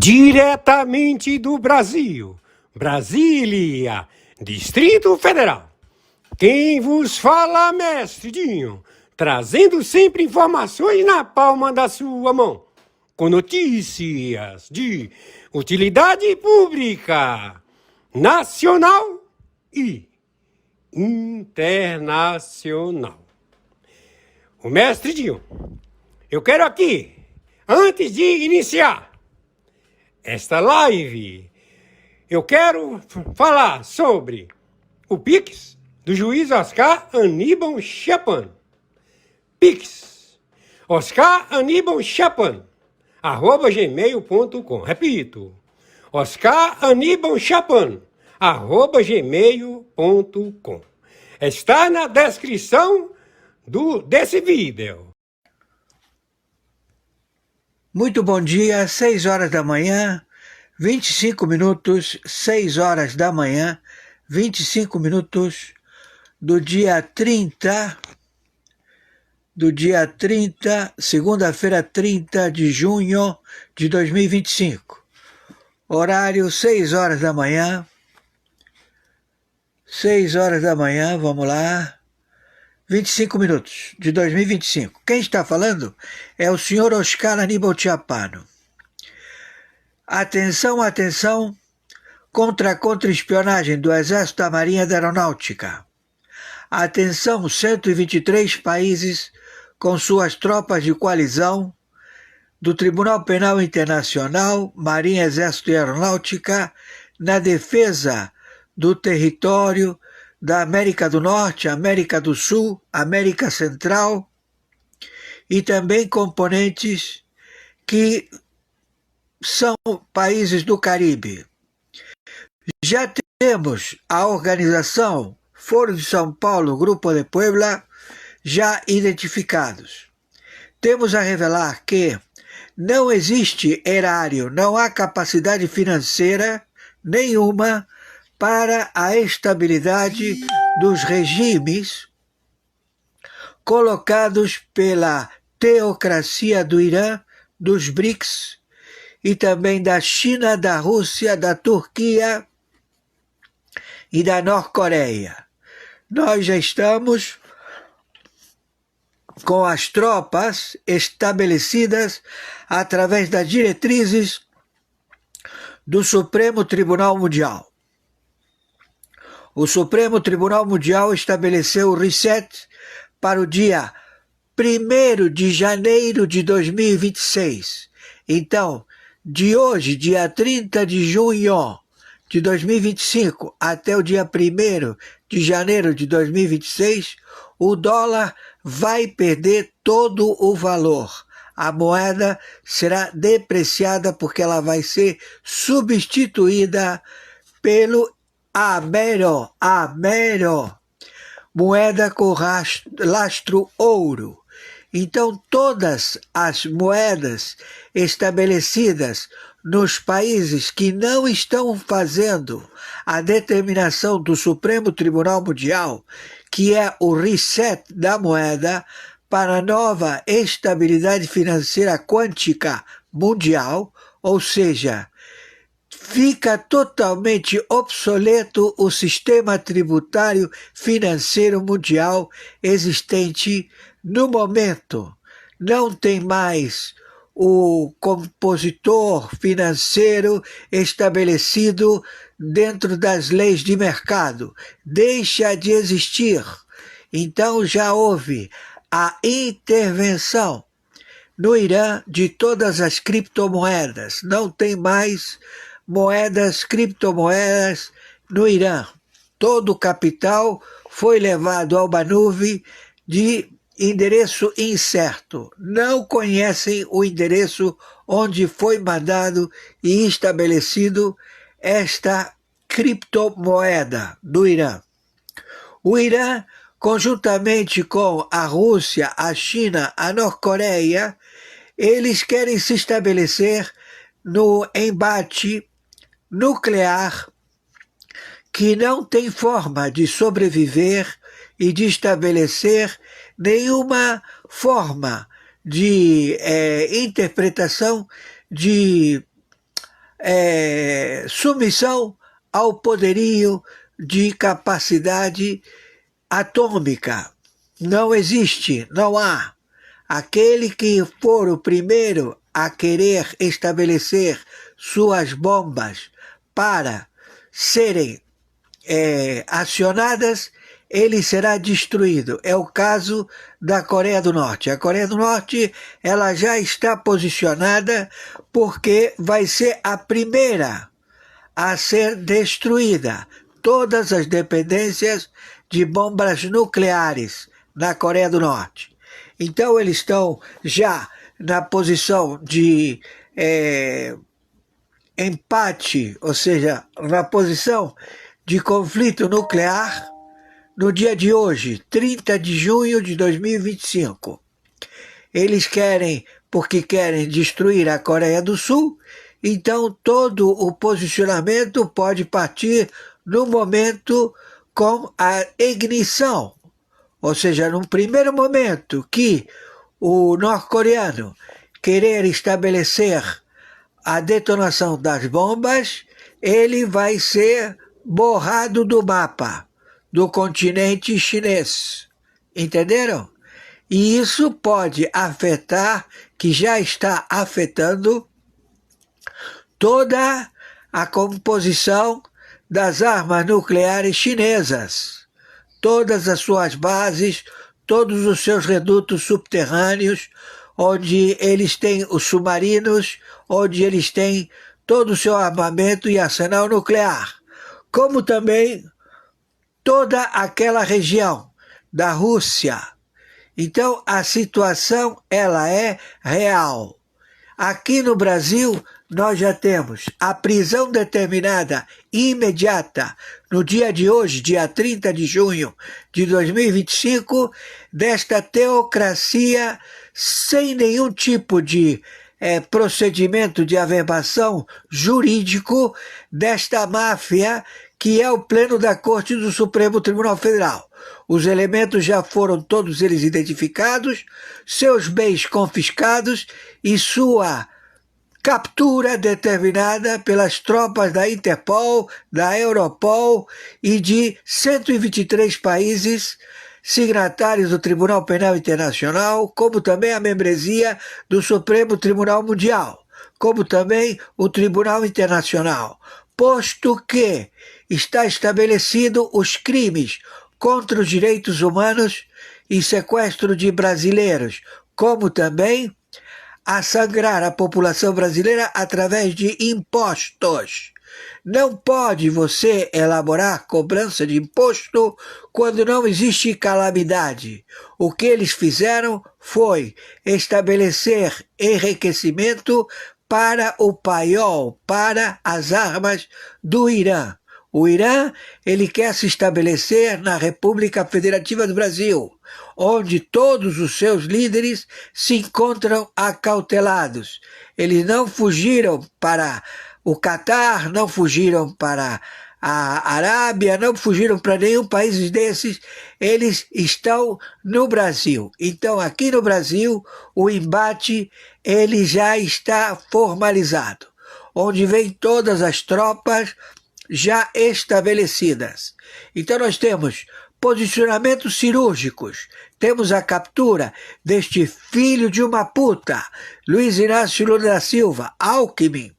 Diretamente do Brasil, Brasília, Distrito Federal. Quem vos fala, mestre Dinho, trazendo sempre informações na palma da sua mão, com notícias de utilidade pública, nacional e internacional. O mestre Dinho, eu quero aqui, antes de iniciar esta live, eu quero falar sobre o Pix do juiz Oscar Aníbal Chapman. Pix, Oscar Aníbal Chapman, @gmail.com. Repito, Oscar Aníbal Chapman, @gmail.com. Está na descrição desse vídeo. Muito bom dia, 6 horas da manhã, 25 minutos, 6 horas da manhã, 25 minutos do dia 30, segunda-feira 30 de junho de 2025. Horário 6 horas da manhã, 6 horas da manhã, vamos lá. 25 minutos de 2025. Quem está falando é o senhor Oscar Aníbal Chapman. Atenção, atenção, contra-espionagem do Exército, da Marinha e da Aeronáutica. Atenção, 123 países com suas tropas de coalizão do Tribunal Penal Internacional, Marinha, Exército e Aeronáutica na defesa do território da América do Norte, América do Sul, América Central e também componentes que são países do Caribe. Já temos a organização Foro de São Paulo, Grupo de Puebla, já identificados. Temos a revelar que não existe erário, não há capacidade financeira nenhuma para a estabilidade dos regimes colocados pela teocracia do Irã, dos BRICS e também da China, da Rússia, da Turquia e da Norte-Coreia. Nós já estamos com as tropas estabelecidas através das diretrizes do Supremo Tribunal Mundial. O Supremo Tribunal Mundial estabeleceu o reset para o dia 1º de janeiro de 2026. Então, de hoje, dia 30 de junho de 2025, até o dia 1º de janeiro de 2026, o dólar vai perder todo o valor. A moeda será depreciada porque ela vai ser substituída pelo Amero, moeda com lastro ouro. Então, todas as moedas estabelecidas nos países que não estão fazendo a determinação do Supremo Tribunal Mundial, que é o reset da moeda para a nova estabilidade financeira quântica mundial, ou seja, fica totalmente obsoleto o sistema tributário financeiro mundial existente no momento. Não tem mais o compositor financeiro estabelecido dentro das leis de mercado. Deixa de existir. Então já houve a intervenção no Irã de todas as criptomoedas. Não tem mais criptomoedas no Irã. Todo o capital foi levado ao Banuvi de endereço incerto. Não conhecem o endereço onde foi mandado e estabelecido esta criptomoeda do Irã. O Irã, conjuntamente com a Rússia, a China, a Norte-Coreia, eles querem se estabelecer no embate nuclear que não tem forma de sobreviver e de estabelecer nenhuma forma de interpretação de submissão ao poderio de capacidade atômica. Não existe, não há. Aquele que for o primeiro a querer estabelecer suas bombas para serem acionadas, ele será destruído. É o caso da Coreia do Norte. A Coreia do Norte, ela já está posicionada porque vai ser a primeira a ser destruída. Todas as dependências de bombas nucleares na Coreia do Norte. Então eles estão já na posição de empate, ou seja, na posição de conflito nuclear no dia de hoje, 30 de junho de 2025. Eles querem, porque querem destruir a Coreia do Sul, então todo o posicionamento pode partir no momento com a ignição. Ou seja, num primeiro momento que o norte-coreano querer estabelecer a detonação das bombas, ele vai ser borrado do mapa do continente chinês. Entenderam? E isso pode afetar, que já está afetando, toda a composição das armas nucleares chinesas. Todas as suas bases, todos os seus redutos subterrâneos, onde eles têm os submarinos, onde eles têm todo o seu armamento e arsenal nuclear, como também toda aquela região da Rússia. Então a situação ela é real. Aqui no Brasil nós já temos a prisão determinada imediata no dia de hoje, dia 30 de junho de 2025, desta teocracia sem nenhum tipo de procedimento de averbação jurídico desta máfia que é o Pleno da Corte do Supremo Tribunal Federal. Os elementos já foram todos eles identificados, seus bens confiscados e sua captura determinada pelas tropas da Interpol, da Europol e de 123 países signatários do Tribunal Penal Internacional, como também a membresia do Supremo Tribunal Mundial, como também o Tribunal Internacional, posto que está estabelecido os crimes contra os direitos humanos e sequestro de brasileiros, como também a sangrar a população brasileira através de impostos. Não pode você elaborar cobrança de imposto quando não existe calamidade. O que eles fizeram foi estabelecer enriquecimento para o paiol, para as armas do Irã. O Irã, ele quer se estabelecer na República Federativa do Brasil, onde todos os seus líderes se encontram acautelados. Eles não fugiram para o Catar, não fugiram para a Arábia, não fugiram para nenhum país desses, eles estão no Brasil. Então, aqui no Brasil, o embate ele já está formalizado, onde vem todas as tropas já estabelecidas. Então nós temos posicionamentos cirúrgicos, temos a captura deste filho de uma puta, Luiz Inácio Lula da Silva, Alckmin,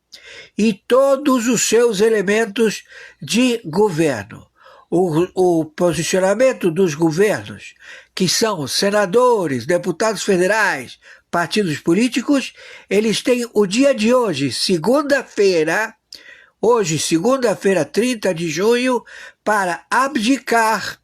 e todos os seus elementos de governo. O posicionamento dos governos, que são senadores, deputados federais, partidos políticos, eles têm o dia de hoje, segunda-feira, segunda-feira, 30 de junho, para abdicar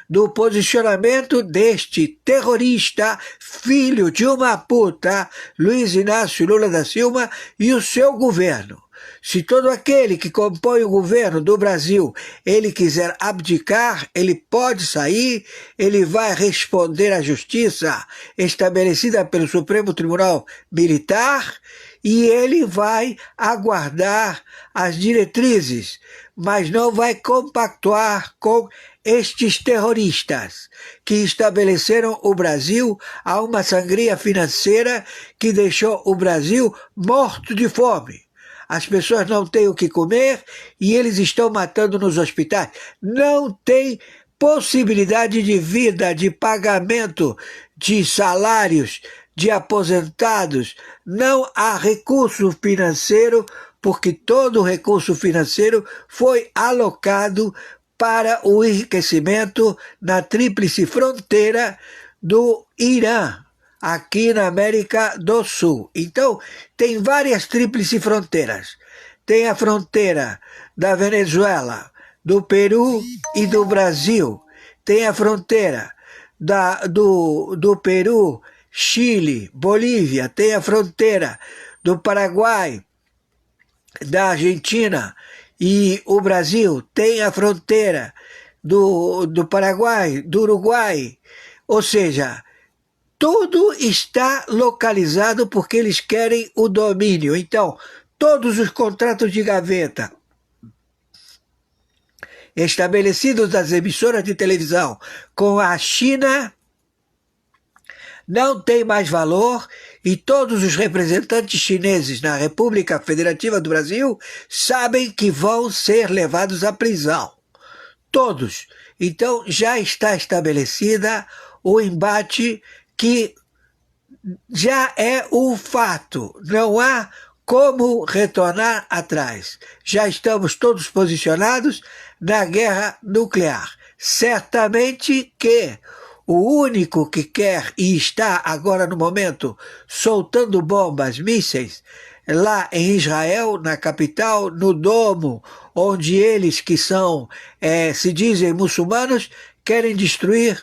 do posicionamento deste terrorista, filho de uma puta, Luiz Inácio Lula da Silva e o seu governo. Se todo aquele que compõe o governo do Brasil, ele quiser abdicar, ele pode sair, ele vai responder à justiça estabelecida pelo Supremo Tribunal Militar e ele vai aguardar as diretrizes, mas não vai compactuar com estes terroristas que estabeleceram o Brasil a uma sangria financeira que deixou o Brasil morto de fome. As pessoas não têm o que comer e eles estão matando nos hospitais. Não tem possibilidade de vida, de pagamento de salários, de aposentados. Não há recurso financeiro, porque todo o recurso financeiro foi alocado para o enriquecimento na tríplice fronteira do Irã, aqui na América do Sul. Então, tem várias tríplices fronteiras. Tem a fronteira da Venezuela, do Peru e do Brasil. Tem a fronteira do Peru, Chile, Bolívia. Tem a fronteira do Paraguai, da Argentina e o Brasil. Tem a fronteira do Paraguai, do Uruguai. Ou seja, tudo está localizado porque eles querem o domínio. Então, todos os contratos de gaveta estabelecidos das emissoras de televisão com a China não têm mais valor, e todos os representantes chineses na República Federativa do Brasil sabem que vão ser levados à prisão. Todos. Então, já está estabelecida o embate que já é um fato. Não há como retornar atrás. Já estamos todos posicionados na guerra nuclear. Certamente que o único que quer e está agora no momento soltando bombas, mísseis, lá em Israel, na capital, no domo, onde eles que são, se dizem muçulmanos, querem destruir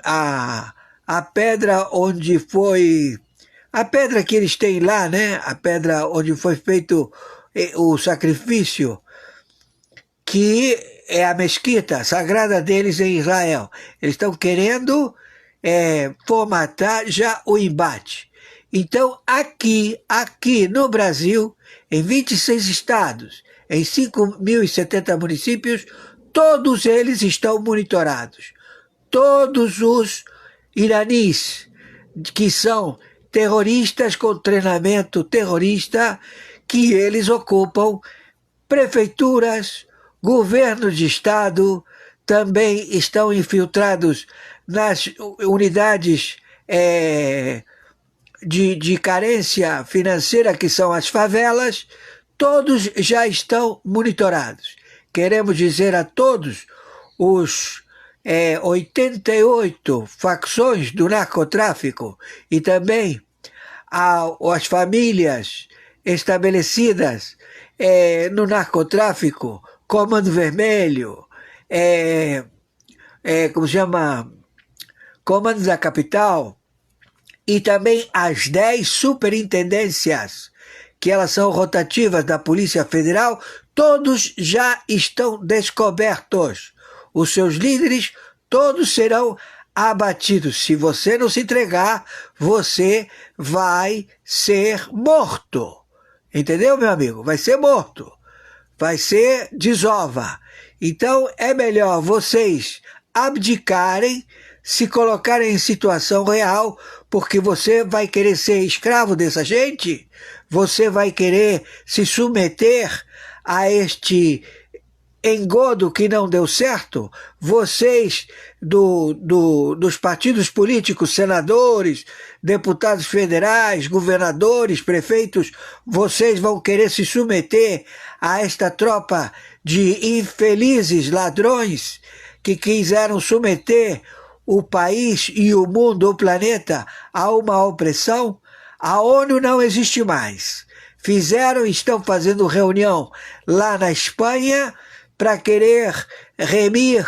a pedra onde foi... A pedra que eles têm lá, né? A pedra onde foi feito o sacrifício, que é a mesquita sagrada deles em Israel. Eles estão querendo formatar já o embate. Então, aqui no Brasil, em 26 estados, em 5.070 municípios, todos eles estão monitorados. Todos os iranis, que são terroristas com treinamento terrorista, que eles ocupam prefeituras, governos de estado, também estão infiltrados nas unidades de carência financeira, que são as favelas. Todos já estão monitorados. Queremos dizer a todos os 88 facções do narcotráfico e também as famílias estabelecidas no narcotráfico, Comando Vermelho, como se chama, Comando da Capital, e também as 10 superintendências, que elas são rotativas da Polícia Federal, todos já estão descobertos. Os seus líderes todos serão abatidos. Se você não se entregar, você vai ser morto. Entendeu, meu amigo? Vai ser morto. Vai ser desova. Então é melhor vocês abdicarem, se colocarem em situação real, porque você vai querer ser escravo dessa gente, você vai querer se submeter a este engodo que não deu certo. Vocês dos partidos políticos, senadores, deputados federais, governadores, prefeitos, vocês vão querer se submeter a esta tropa de infelizes ladrões que quiseram submeter o país e o mundo, o planeta, a uma opressão. A ONU não existe mais. Estão fazendo reunião lá na Espanha para querer remir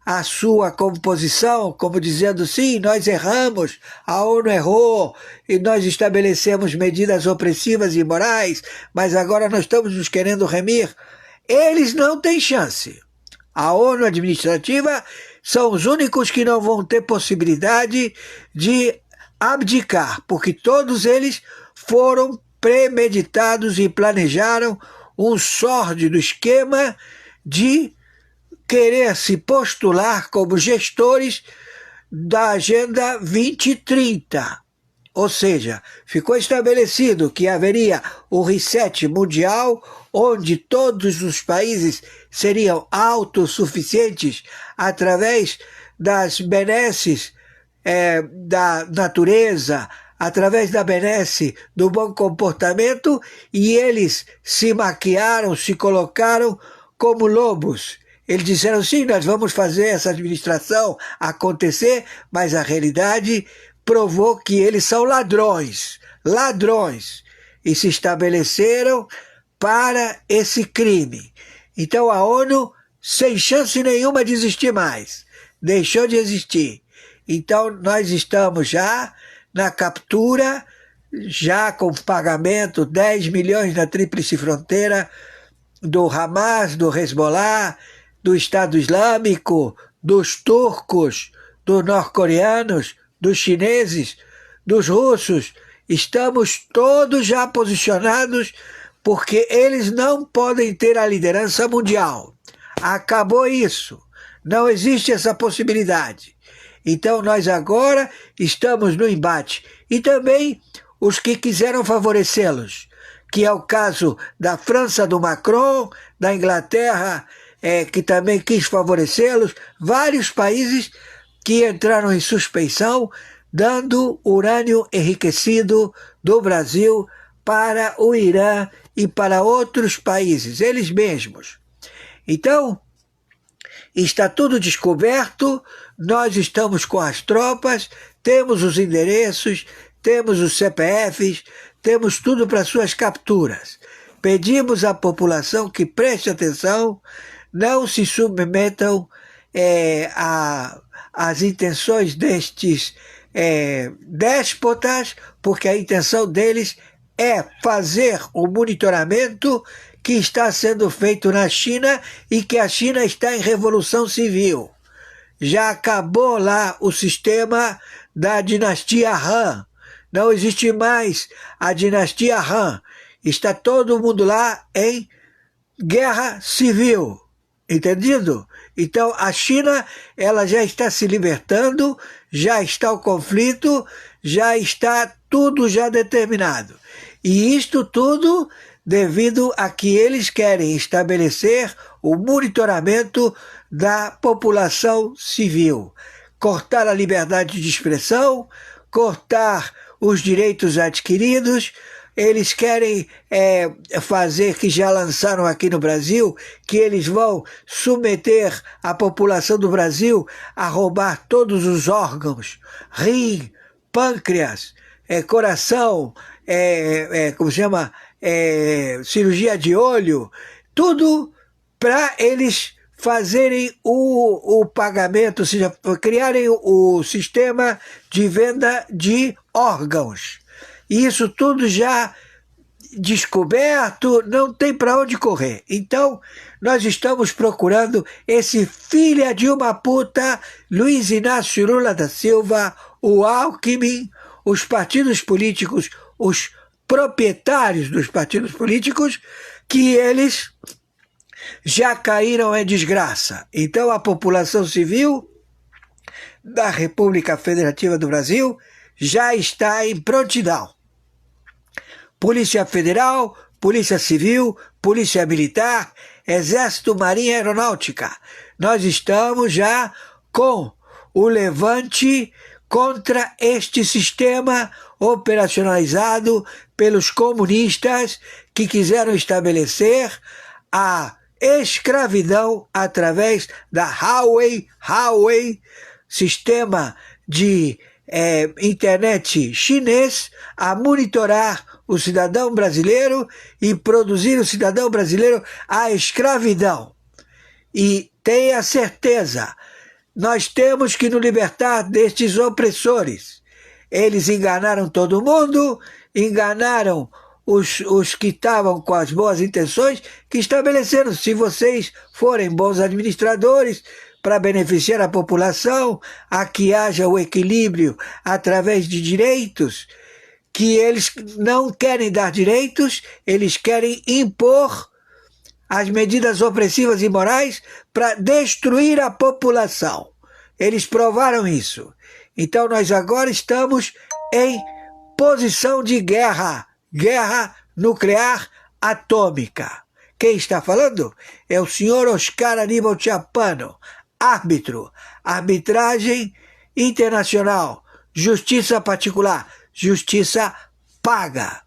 a sua composição, como dizendo, sim, nós erramos, a ONU errou, e nós estabelecemos medidas opressivas e imorais, mas agora nós estamos nos querendo remir. Eles não têm chance. A ONU administrativa são os únicos que não vão ter possibilidade de abdicar, porque todos eles foram premeditados e planejaram um sórdido esquema de querer se postular como gestores da Agenda 2030. Ou seja, ficou estabelecido que haveria o reset mundial, onde todos os países seriam autossuficientes através das benesses da natureza, através da benesse do bom comportamento, e eles se maquiaram, se colocaram como lobos. Eles disseram, sim, nós vamos fazer essa administração acontecer, mas a realidade provou que eles são ladrões, e se estabeleceram para esse crime. Então a ONU, sem chance nenhuma de existir mais, deixou de existir. Então nós estamos já na captura, já com pagamento 10 milhões na Tríplice Fronteira, do Hamas, do Hezbollah, do Estado Islâmico, dos turcos, dos norte-coreanos, dos chineses, dos russos. Estamos todos já posicionados, porque eles não podem ter a liderança mundial. Acabou isso. Não existe essa possibilidade. Então nós agora estamos no embate. E também os que quiseram favorecê-los, que é o caso da França, do Macron, da Inglaterra, que também quis favorecê-los, vários países que entraram em suspeição, dando urânio enriquecido do Brasil para o Irã e para outros países, eles mesmos. Então, está tudo descoberto, nós estamos com as tropas, temos os endereços, temos os CPFs, temos tudo para suas capturas. Pedimos à população que preste atenção, não se submetam às intenções destes déspotas, porque a intenção deles é fazer o monitoramento que está sendo feito na China e que a China está em revolução civil. Já acabou lá o sistema da dinastia Han. Não existe mais a dinastia Han. Está todo mundo lá em guerra civil. Entendido? Então a China, ela já está se libertando, já está o conflito, já está tudo já determinado. E isto tudo devido a que eles querem estabelecer o monitoramento da população civil, cortar a liberdade de expressão, cortar os direitos adquiridos. Eles querem fazer, que já lançaram aqui no Brasil, que eles vão submeter a população do Brasil a roubar todos os órgãos, rim, pâncreas, coração, como se chama, cirurgia de olho, tudo para eles fazerem o pagamento, ou seja, criarem o sistema de venda de órgãos. E isso tudo já descoberto, não tem para onde correr. Então, nós estamos procurando esse filho de uma puta, Luiz Inácio Lula da Silva, o Alckmin, os partidos políticos, os proprietários dos partidos políticos, que eles já caíram em desgraça. Então, a população civil da República Federativa do Brasil já está em prontidão. Polícia Federal, Polícia Civil, Polícia Militar, Exército, Marinha e Aeronáutica. Nós estamos já com o levante contra este sistema operacionalizado pelos comunistas que quiseram estabelecer a escravidão através da Huawei, sistema de internet chinês, a monitorar o cidadão brasileiro e produzir o cidadão brasileiro à escravidão. E tenha certeza, nós temos que nos libertar destes opressores. Eles enganaram todo mundo, enganaram os que estavam com as boas intenções, que estabeleceram, se vocês forem bons administradores, para beneficiar a população, a que haja o equilíbrio através de direitos, que eles não querem dar direitos, eles querem impor as medidas opressivas e morais para destruir a população. Eles provaram isso. Então nós agora estamos em posição de guerra, guerra nuclear atômica. Quem está falando? É o senhor Oscar Aníbal Chapano, árbitro, arbitragem internacional, justiça particular, justiça paga.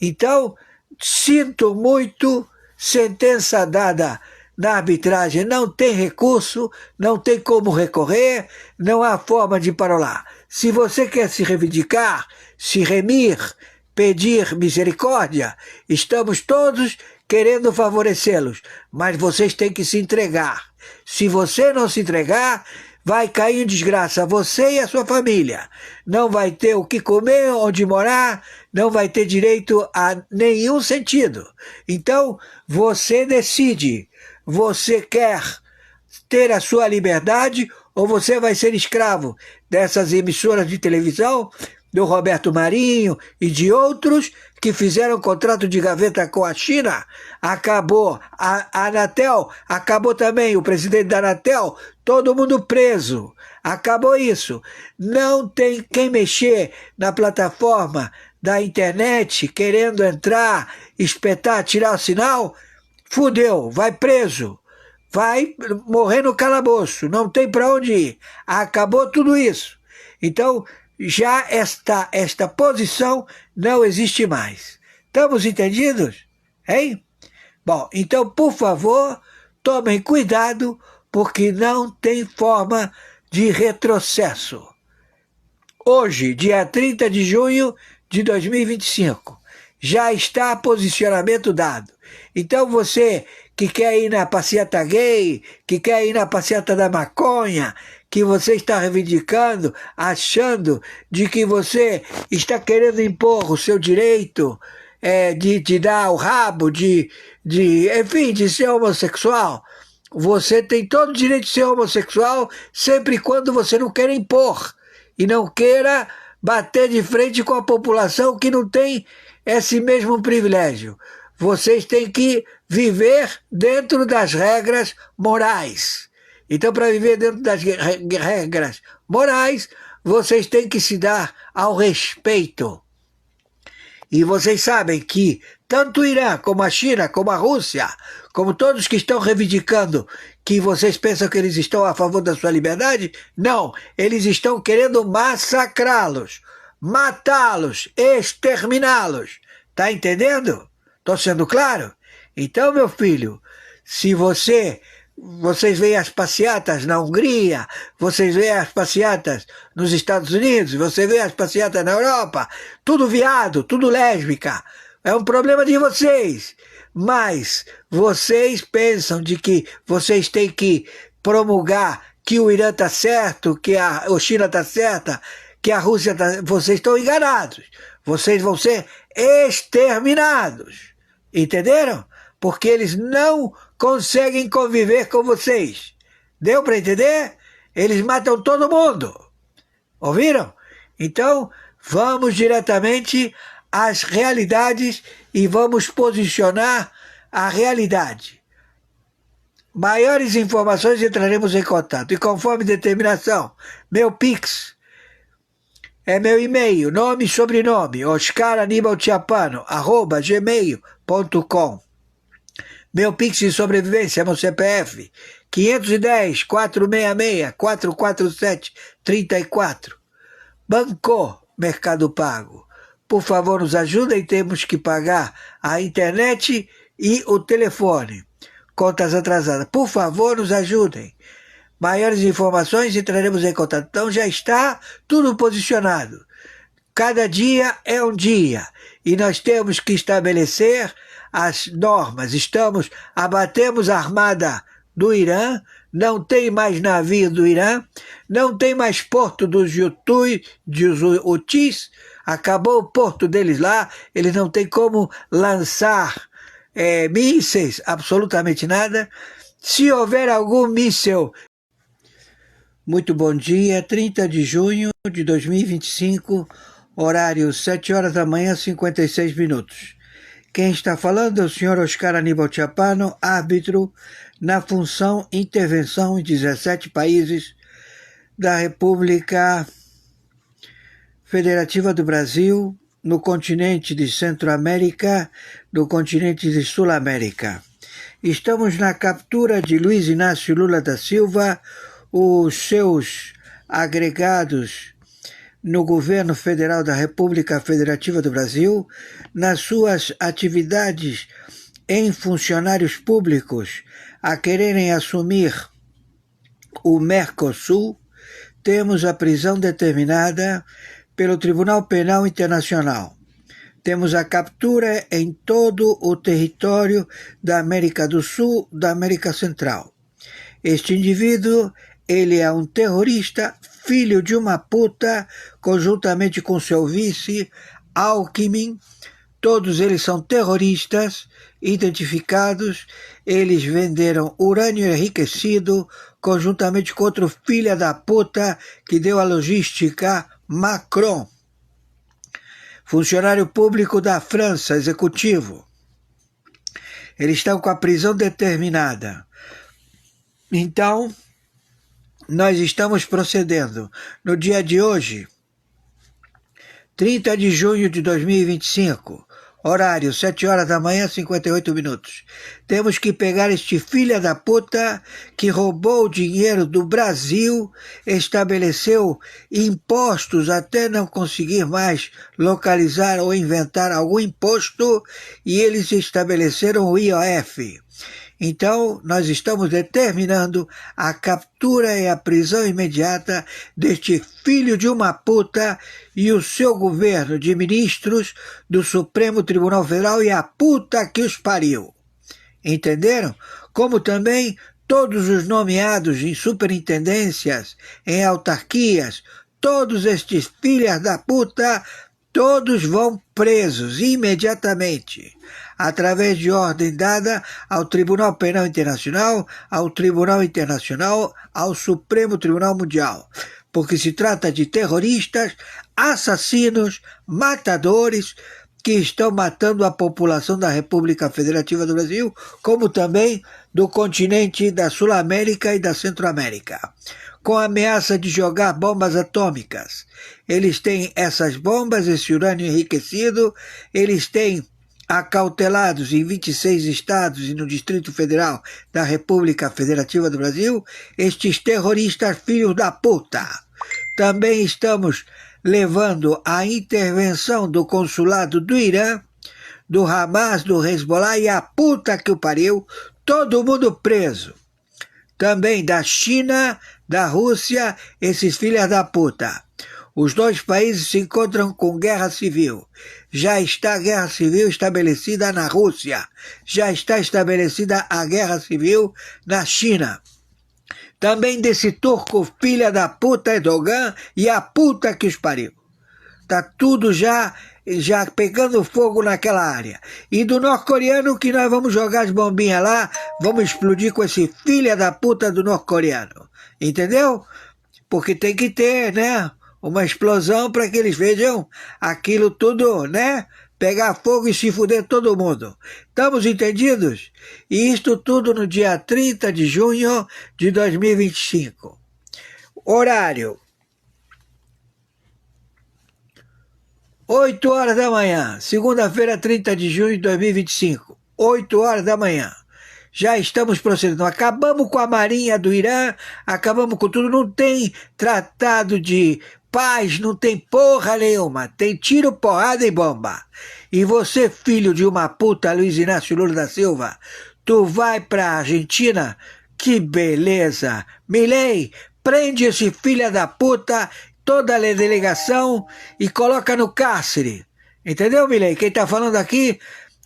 Então, sinto muito, sentença dada na arbitragem, não tem recurso, não tem como recorrer, não há forma de parolar. Se você quer se reivindicar, se remir, pedir misericórdia, estamos todos querendo favorecê-los, mas vocês têm que se entregar. Se você não se entregar, vai cair em desgraça você e a sua família. Não vai ter o que comer, onde morar, não vai ter direito a nenhum sentido. Então, você decide. Você quer ter a sua liberdade ou você vai ser escravo dessas emissoras de televisão, do Roberto Marinho e de outros que fizeram contrato de gaveta com a China? Acabou. A Anatel, acabou também, o presidente da Anatel, todo mundo preso. Acabou isso. Não tem quem mexer na plataforma da internet, querendo entrar, espetar, tirar o sinal. Fudeu, vai preso. Vai morrer no calabouço, não tem para onde ir. Acabou tudo isso. Então, já esta posição não existe mais. Estamos entendidos? Hein? Bom, então, por favor, tomem cuidado, porque não tem forma de retrocesso. Hoje, dia 30 de junho de 2025, já está posicionamento dado. Então, você que quer ir na passeata gay, que quer ir na passeata da maconha, que você está reivindicando, achando de que você está querendo impor o seu direito de dar o rabo, enfim, de ser homossexual. Você tem todo o direito de ser homossexual sempre e quando você não queira impor e não queira bater de frente com a população que não tem esse mesmo privilégio. Vocês têm que viver dentro das regras morais. Então, para viver dentro das regras morais, vocês têm que se dar ao respeito. E vocês sabem que tanto o Irã, como a China, como a Rússia, como todos que estão reivindicando que vocês pensam que eles estão a favor da sua liberdade, não, eles estão querendo massacrá-los, matá-los, exterminá-los. Tá entendendo? Estou sendo claro? Então, meu filho, se vocês veem as passeatas na Hungria, vocês veem as passeatas nos Estados Unidos, você vê as passeatas na Europa, tudo viado, tudo lésbica, é um problema de vocês. Mas vocês pensam de que vocês têm que promulgar que o Irã está certo, que a China está certa, que a Rússia está... Vocês estão enganados. Vocês vão ser exterminados. Entenderam? Porque eles não conseguem conviver com vocês. Deu para entender? Eles matam todo mundo. Ouviram? Então, vamos diretamente às realidades e vamos posicionar a realidade. Maiores informações entraremos em contato. E conforme determinação, meu Pix é meu e-mail, nome e sobrenome, oscaranibalchapano@gmail.com. Meu Pix de sobrevivência é meu CPF, 510-466-447-34. Banco Mercado Pago. Por favor, nos ajudem, temos que pagar a internet e o telefone. Contas atrasadas. Por favor, nos ajudem. Maiores informações entraremos em contato. Então já está tudo posicionado. Cada dia é um dia. E nós temos que estabelecer as normas. Abatemos a armada do Irã, não tem mais navio do Irã, não tem mais porto dos Houthis, acabou o porto deles lá, eles não têm como lançar mísseis, absolutamente nada. Se houver algum míssil... Muito bom dia, 30 de junho de 2025, horário 7 horas da manhã, 56 minutos. Quem está falando é o senhor Oscar Aníbal Chapano, árbitro na função intervenção em 17 países da República Federativa do Brasil, no continente de Centro-América, no continente de Sul-América. Estamos na captura de Luiz Inácio Lula da Silva, os seus agregados no governo federal da República Federativa do Brasil, nas suas atividades em funcionários públicos a quererem assumir o Mercosul. Temos a prisão determinada pelo Tribunal Penal Internacional. Temos a captura em todo o território da América do Sul, da América Central. Este indivíduo, ele é um terrorista, filho de uma puta, conjuntamente com seu vice, Alckmin. Todos eles são terroristas identificados. Eles venderam urânio enriquecido, conjuntamente com outro filho da puta que deu a logística, Macron. Funcionário público da França, executivo. Eles estão com a prisão determinada. Então, nós estamos procedendo. No dia de hoje, 30 de junho de 2025, horário 7 horas da manhã, 58 minutos. Temos que pegar este filho da puta que roubou o dinheiro do Brasil, estabeleceu impostos até não conseguir mais localizar ou inventar algum imposto, e eles estabeleceram o IOF. Então, nós estamos determinando a captura e a prisão imediata deste filho de uma puta e o seu governo de ministros do Supremo Tribunal Federal e a puta que os pariu. Entenderam? Como também todos os nomeados em superintendências, em autarquias, todos estes filhos da puta, todos vão presos imediatamente, através de ordem dada ao Tribunal Penal Internacional, ao Tribunal Internacional, ao Supremo Tribunal Mundial, porque se trata de terroristas, assassinos, matadores, que estão matando a população da República Federativa do Brasil, como também do continente da Sul-América e da Centro-América, com a ameaça de jogar bombas atômicas. Eles têm essas bombas, esse urânio enriquecido, eles têm acautelados em 26 estados e no Distrito Federal da República Federativa do Brasil, estes terroristas filhos da puta. Também estamos levando a intervenção do consulado do Irã, do Hamas, do Hezbollah e a puta que o pariu, todo mundo preso. Também da China, da Rússia, esses filhos da puta. Os dois países se encontram com guerra civil. Já está a guerra civil estabelecida na Rússia. Já está estabelecida a guerra civil na China. Também desse turco filha da puta Erdogan e a puta que os pariu. Tá tudo já pegando fogo naquela área. E do norte-coreano que nós vamos jogar as bombinhas lá, vamos explodir com esse filha da puta do norte-coreano. Entendeu? Porque tem que ter, né? Uma explosão para que eles vejam aquilo tudo, né? Pegar fogo e se fuder todo mundo. Estamos entendidos? E isto tudo no dia 30 de junho de 2025. Horário: 8 horas da manhã, segunda-feira, 30 de junho de 2025. 8 horas da manhã. Já estamos procedendo. Acabamos com a Marinha do Irã, acabamos com tudo. Não tem tratado de paz, não tem porra nenhuma. Tem tiro, porrada e bomba. E você, filho de uma puta, Luiz Inácio Lula da Silva, tu vai pra Argentina? Que beleza! Milei, prende esse filho da puta, toda a delegação e coloca no cárcere. Entendeu, Milei? Quem tá falando aqui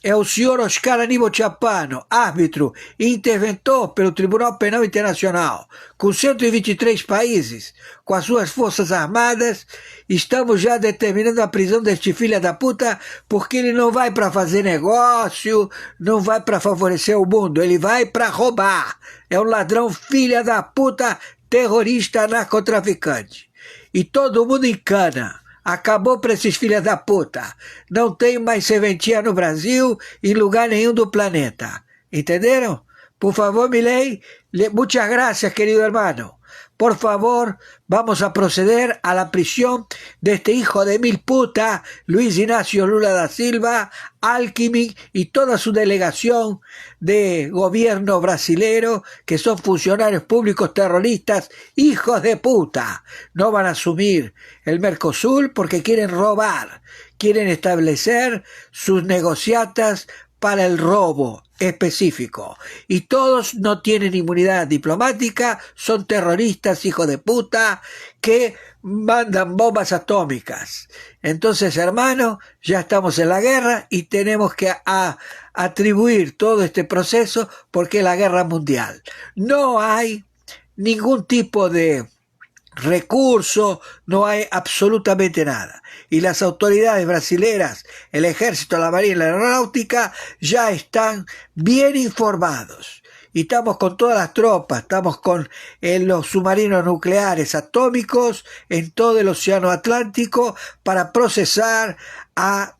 é o senhor Oscar Aníbal Chapano, árbitro e interventor pelo Tribunal Penal Internacional. Com 123 países, com as suas forças armadas, estamos já determinando a prisão deste filho da puta, porque ele não vai para fazer negócio, não vai para favorecer o mundo, ele vai para roubar. É um ladrão filha da puta, terrorista, narcotraficante. E todo mundo encana. Acabou para esses filhos da puta. Não tem mais serventia no Brasil e em lugar nenhum do planeta. Entenderam? Por favor, Milei, muchas gracias, querido hermano. Por favor, vamos a proceder a la prisión de este hijo de mil puta, Luis Ignacio Lula da Silva, Alckmin y toda su delegación de gobierno brasilero, que son funcionarios públicos terroristas, hijos de puta. No van a asumir el Mercosur porque quieren robar, quieren establecer sus negociatas para el robo específico. Y todos no tienen inmunidad diplomática, son terroristas, hijos de puta, que mandan bombas atómicas. Entonces, hermano, ya estamos en la guerra y tenemos que atribuir todo este proceso porque es la guerra mundial. No hay ningún tipo de recurso, no hay absolutamente nada. Y las autoridades brasileras, el ejército, la marina y la aeronáutica ya están bien informados. Y estamos con todas las tropas, estamos con los submarinos nucleares atómicos en todo el océano Atlántico para procesar a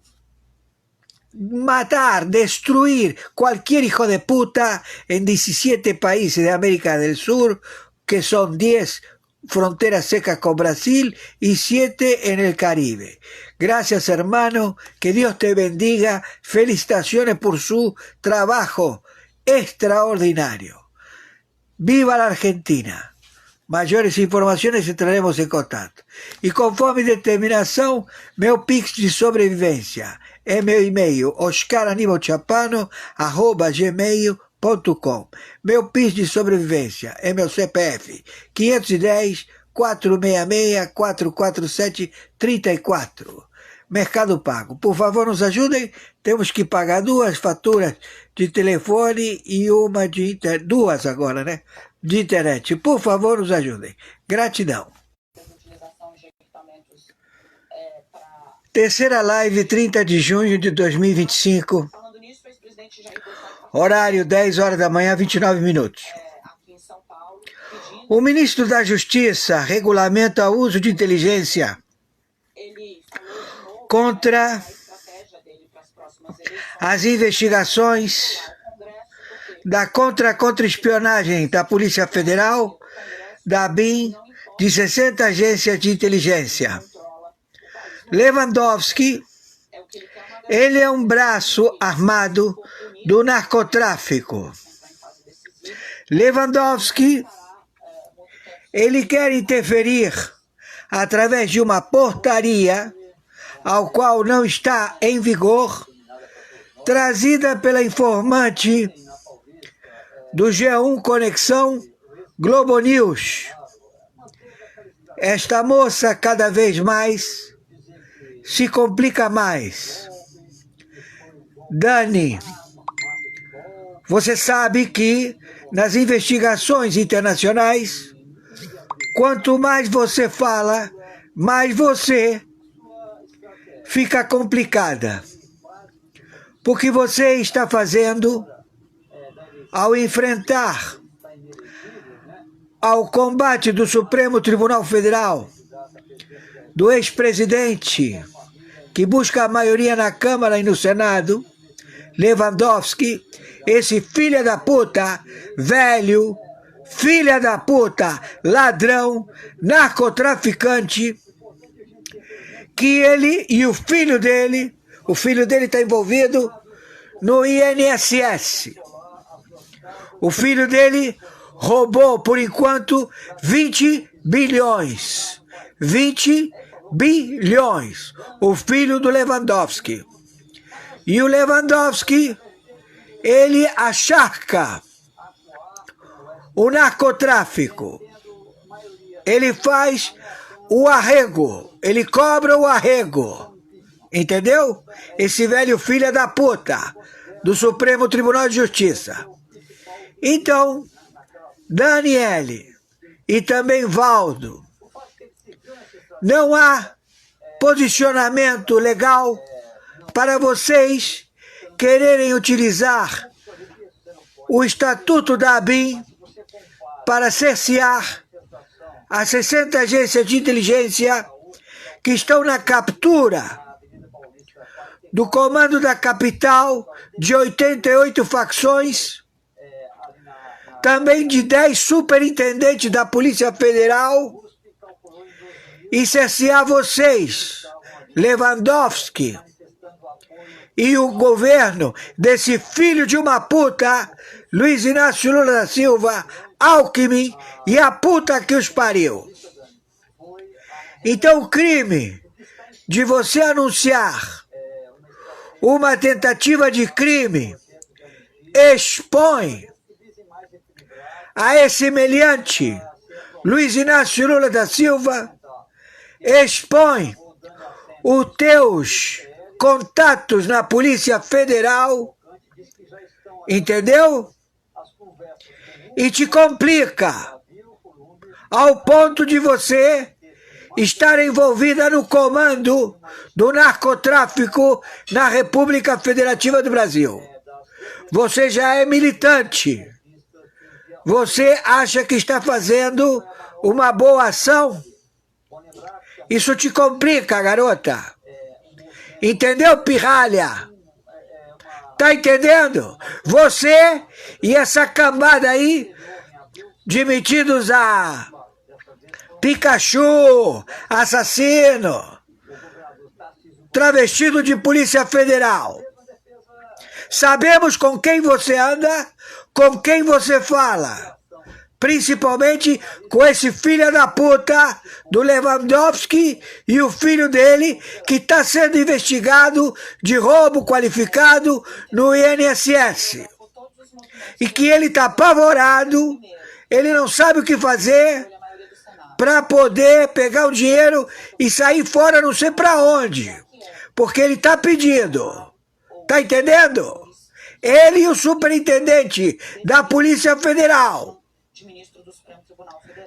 matar, destruir cualquier hijo de puta en 17 países de América del Sur, que son 10 fronteras secas con Brasil y 7 en el Caribe. Gracias, hermano, que Dios te bendiga. Felicitaciones por su trabajo extraordinario. ¡Viva la Argentina! Maiores informações entraremos em contato. E conforme determinação, meu Pix de sobrevivência é meu e-mail oscaranibalchapano@gmail.com. Meu Pix de sobrevivência é meu CPF 510 466 447 34. Mercado Pago. Por favor, nos ajudem. Temos que pagar 2 faturas de telefone e uma de internet. 2 agora, né? De internet. Por favor, nos ajudem. Gratidão. Terceira live, 30 de junho de 2025. Horário 10 horas da manhã, 29 minutos. O ministro da Justiça regulamenta o uso de inteligência contra as investigações da contra-espionagem da Polícia Federal, da BIM, de 60 agências de inteligência. Lewandowski, ele é um braço armado do narcotráfico. Lewandowski, ele quer interferir através de uma portaria ao qual não está em vigor, trazida pela informante do G1 Conexão Globo News. Esta moça cada vez mais se complica mais. Dani, você sabe que nas investigações internacionais, quanto mais você fala, mais você fica complicada. Porque você está fazendo ao enfrentar ao combate do Supremo Tribunal Federal, do ex-presidente, que busca a maioria na Câmara e no Senado, Lewandowski, esse filho da puta, velho, filha da puta, ladrão, narcotraficante, que ele e o filho dele está envolvido no INSS. O filho dele roubou, por enquanto, 20 bilhões. 20 bilhões. O filho do Lewandowski. E o Lewandowski, ele acharca o narcotráfico. Ele faz o arrego. Ele cobra o arrego. Entendeu? Esse velho filho da puta do Supremo Tribunal de Justiça. Então, Daniele e também Valdo, não há posicionamento legal para vocês quererem utilizar o Estatuto da ABIN para cercear as 60 agências de inteligência que estão na captura do comando da capital de 88 facções, também de 10 superintendentes da Polícia Federal, e cercear vocês, Lewandowski, e o governo desse filho de uma puta, Luiz Inácio Lula da Silva, Alckmin e a puta que os pariu. Então o crime de você anunciar uma tentativa de crime expõe a esse meliante Luiz Inácio Lula da Silva, expõe os teus contatos na Polícia Federal, entendeu? E te complica ao ponto de você estar envolvida no comando do narcotráfico na República Federativa do Brasil. Você já é militante. Você acha que está fazendo uma boa ação? Isso te complica, garota. Entendeu, pirralha? Tá entendendo? Você e essa cambada aí de metidos a Pikachu, assassino, travestido de Polícia Federal. Sabemos com quem você anda, com quem você fala. Principalmente com esse filho da puta do Lewandowski e o filho dele, que está sendo investigado de roubo qualificado no INSS. E que ele está apavorado, ele não sabe o que fazer para poder pegar o dinheiro e sair fora não sei para onde. Porque ele está pedindo. Tá entendendo? Ele e o superintendente da Polícia Federal.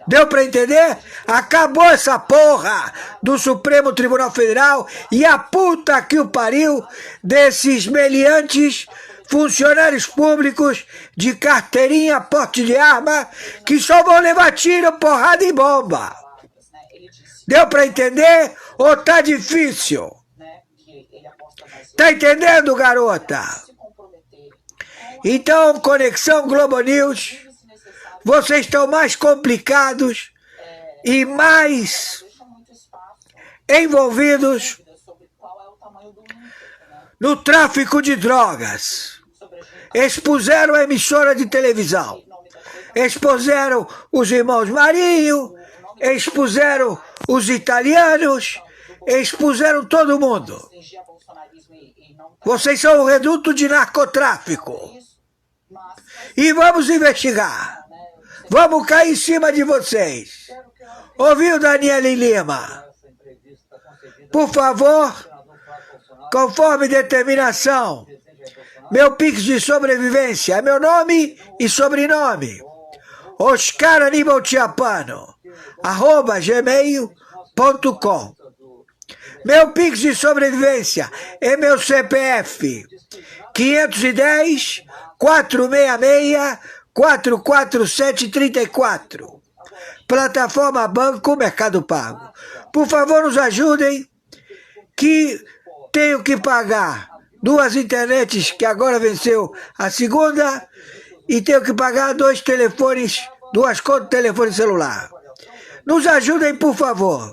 Deu para entender? Acabou essa porra do Supremo Tribunal Federal e a puta que o pariu desses meliantes funcionários públicos de carteirinha, porte de arma, que só vão levar tiro, porrada e bomba. Deu para entender ou tá difícil? Tá entendendo, garota? Então, Conexão Globo News, vocês estão mais complicados e mais envolvidos no tráfico de drogas. Expuseram a emissora de televisão, expuseram os irmãos Marinho, expuseram os italianos, expuseram todo mundo. Vocês são o reduto de narcotráfico. E vamos investigar. Vamos cair em cima de vocês. Ouviu, Daniele Lima? Por favor, conforme determinação, meu Pix de sobrevivência é meu nome e sobrenome. Oscar Aníbal Chiappano, @gmail.com. Meu Pix de sobrevivência é meu CPF, 510 466 44734. Plataforma Banco Mercado Pago. Por favor, nos ajudem, que tenho que pagar 2 internets, que agora venceu a segunda, e tenho que pagar 2 telefones, 2 contas de telefone celular. Nos ajudem, por favor.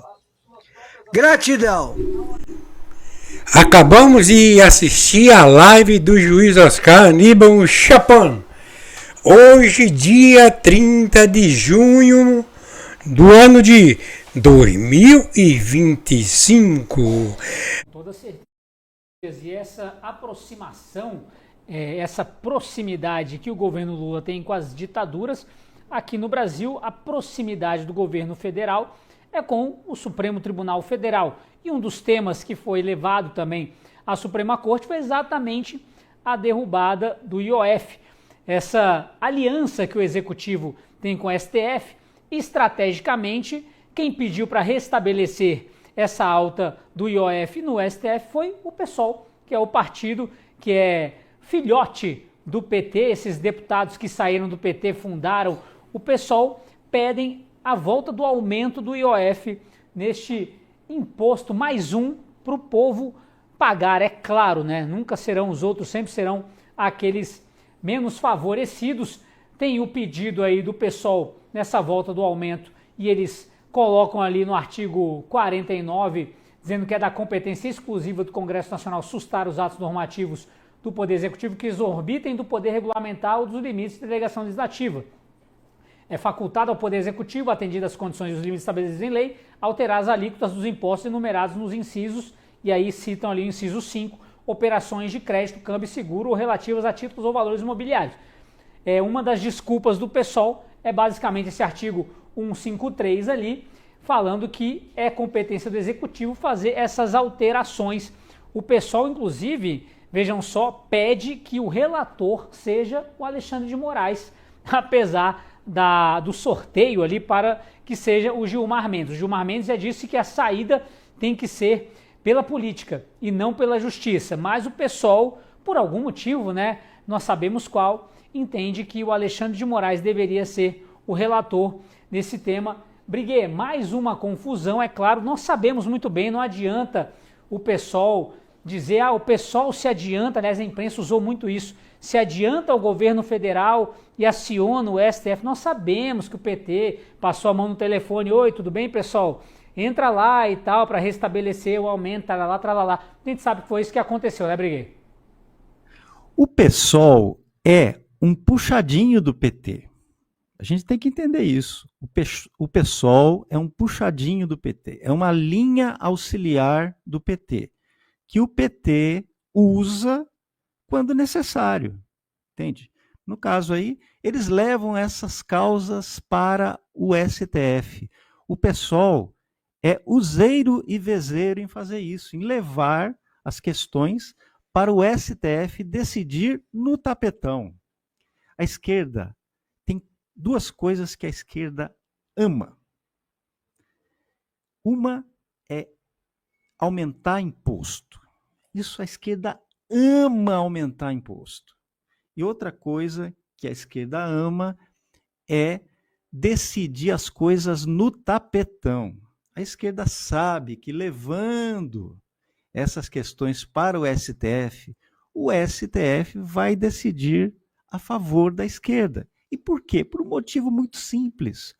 Gratidão. Acabamos de assistir a live do juiz Oscar Aníbal Chiappano. Hoje, dia 30 de junho do ano de 2025. Toda certeza. E essa aproximação, essa proximidade que o governo Lula tem com as ditaduras, aqui no Brasil, a proximidade do governo federal é com o Supremo Tribunal Federal. E um dos temas que foi levado também à Suprema Corte foi exatamente a derrubada do IOF. Essa aliança que o Executivo tem com o STF, estrategicamente, quem pediu para restabelecer essa alta do IOF no STF foi o PSOL, que é o partido que é filhote do PT. Esses deputados que saíram do PT, fundaram o PSOL, pedem a volta do aumento do IOF neste imposto mais um para o povo pagar, é claro, né? Nunca serão os outros, sempre serão aqueles menos favorecidos. Tem o pedido aí do PSOL nessa volta do aumento e eles colocam ali no artigo 49, dizendo que é da competência exclusiva do Congresso Nacional sustar os atos normativos do Poder Executivo que exorbitem do poder regulamentar ou dos limites da delegação legislativa. É facultado ao Poder Executivo, atendidas as condições e os limites estabelecidos em lei, alterar as alíquotas dos impostos enumerados nos incisos, e aí citam ali o inciso 5, operações de crédito, câmbio e seguro ou relativas a títulos ou valores imobiliários. Uma das desculpas do PSOL é basicamente esse artigo 153 ali, falando que é competência do Executivo fazer essas alterações. O PSOL, inclusive, vejam só, pede que o relator seja o Alexandre de Moraes, apesar do sorteio ali para que seja o Gilmar Mendes. O Gilmar Mendes já disse que a saída tem que ser pela política e não pela justiça, mas o PSOL, por algum motivo, né, nós sabemos qual, entende que o Alexandre de Moraes deveria ser o relator nesse tema. Briguê, mais uma confusão, é claro, nós sabemos muito bem, não adianta o PSOL dizer, o PSOL se adianta, aliás a imprensa usou muito isso, se adianta ao governo federal e aciona o STF. Nós sabemos que o PT passou a mão no telefone, oi, tudo bem, pessoal? Entra lá e tal, para restabelecer o aumento, tralá, tralá. A gente sabe que foi isso que aconteceu, né, Briguê? O PSOL é um puxadinho do PT. A gente tem que entender isso. O PSOL é um puxadinho do PT, é uma linha auxiliar do PT, que o PT usa quando necessário, entende? No caso aí, eles levam essas causas para o STF. O PSOL é useiro e vezeiro em fazer isso, em levar as questões para o STF decidir no tapetão. A esquerda tem duas coisas que a esquerda ama. Uma é aumentar imposto. Isso a esquerda ama aumentar imposto. E outra coisa que a esquerda ama é decidir as coisas no tapetão. A esquerda sabe que levando essas questões para o STF vai decidir a favor da esquerda. E por quê? Por um motivo muito simples.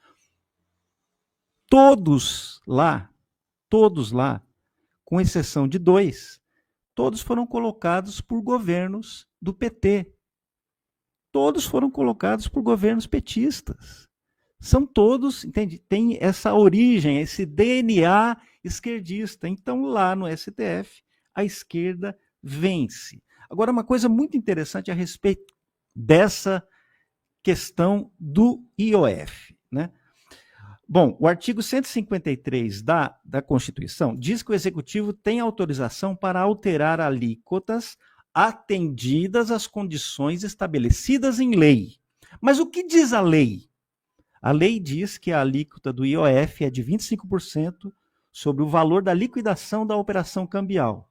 Todos lá, com exceção de 2, todos foram colocados por governos do PT. Todos foram colocados por governos petistas. São todos, entende? Tem essa origem, esse DNA esquerdista. Então, lá no STF, a esquerda vence. Agora, uma coisa muito interessante a respeito dessa questão do IOF, né? Bom, o artigo 153 da Constituição diz que o Executivo tem autorização para alterar alíquotas atendidas às condições estabelecidas em lei. Mas o que diz a lei? A lei diz que a alíquota do IOF é de 25% sobre o valor da liquidação da operação cambial.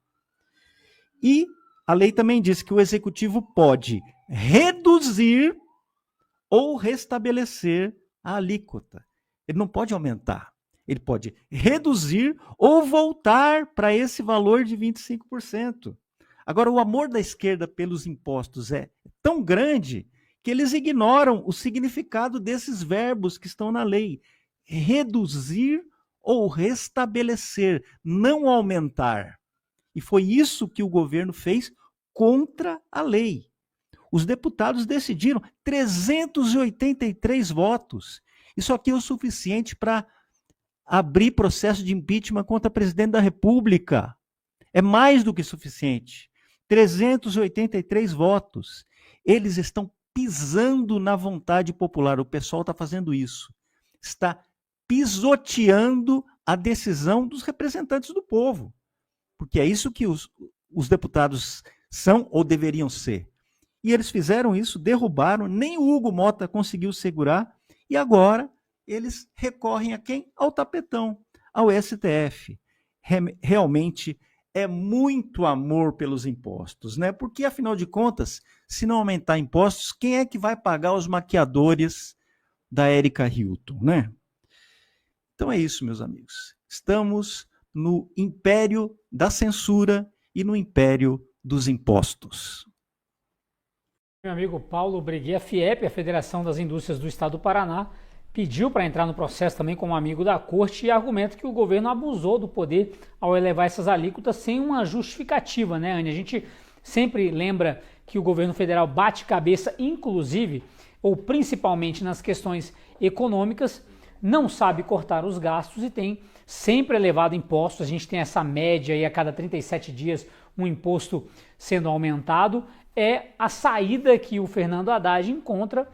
E a lei também diz que o Executivo pode reduzir ou restabelecer a alíquota. Ele não pode aumentar. Ele pode reduzir ou voltar para esse valor de 25%. Agora, o amor da esquerda pelos impostos é tão grande que eles ignoram o significado desses verbos que estão na lei. Reduzir ou restabelecer, não aumentar. E foi isso que o governo fez contra a lei. Os deputados decidiram 383 votos. Isso aqui é o suficiente para abrir processo de impeachment contra o presidente da República. É mais do que suficiente. 383 votos. Eles estão pisando na vontade popular. O pessoal está fazendo isso. Está pisoteando a decisão dos representantes do povo. Porque é isso que os deputados são ou deveriam ser. E eles fizeram isso, derrubaram, nem o Hugo Mota conseguiu segurar, e agora eles recorrem a quem? Ao tapetão, ao STF. Realmente é muito amor pelos impostos, né? Porque, afinal de contas, se não aumentar impostos, quem é que vai pagar os maquiadores da Erika Hilton, né? Então é isso, meus amigos. Estamos no império da censura e no império dos impostos. Meu amigo Paulo Briguet, a FIEP, a Federação das Indústrias do Estado do Paraná, pediu para entrar no processo também como amigo da corte e argumenta que o governo abusou do poder ao elevar essas alíquotas sem uma justificativa, né, Anny? A gente sempre lembra que o governo federal bate cabeça, inclusive, ou principalmente nas questões econômicas, não sabe cortar os gastos e tem sempre elevado impostos. A gente tem essa média aí a cada 37 dias um imposto sendo aumentado. É a saída que o Fernando Haddad encontra,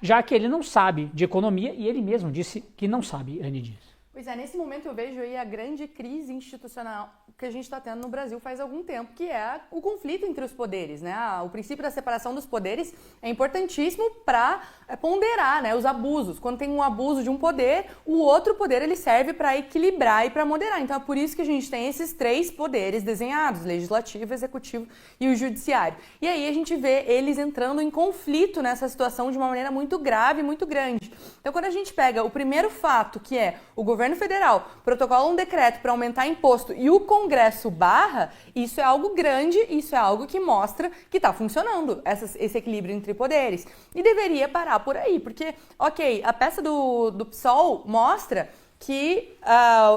já que ele não sabe de economia e ele mesmo disse que não sabe, Anny Dias. Pois é, nesse momento eu vejo aí a grande crise institucional que a gente está tendo no Brasil faz algum tempo, que é o conflito entre os poderes, né? O princípio da separação dos poderes é importantíssimo para ponderar, né, os abusos. Quando tem um abuso de um poder, o outro poder ele serve para equilibrar e para moderar. Então é por isso que a gente tem esses três poderes desenhados, legislativo, executivo e o judiciário. E aí a gente vê eles entrando em conflito nessa situação de uma maneira muito grave, muito grande. Então quando a gente pega o primeiro fato, que é o governo federal protocola um decreto para aumentar imposto e o Congresso barra, isso é algo grande, isso é algo que mostra que está funcionando esse equilíbrio entre poderes. E deveria parar por aí, porque, ok, a peça do PSOL mostra que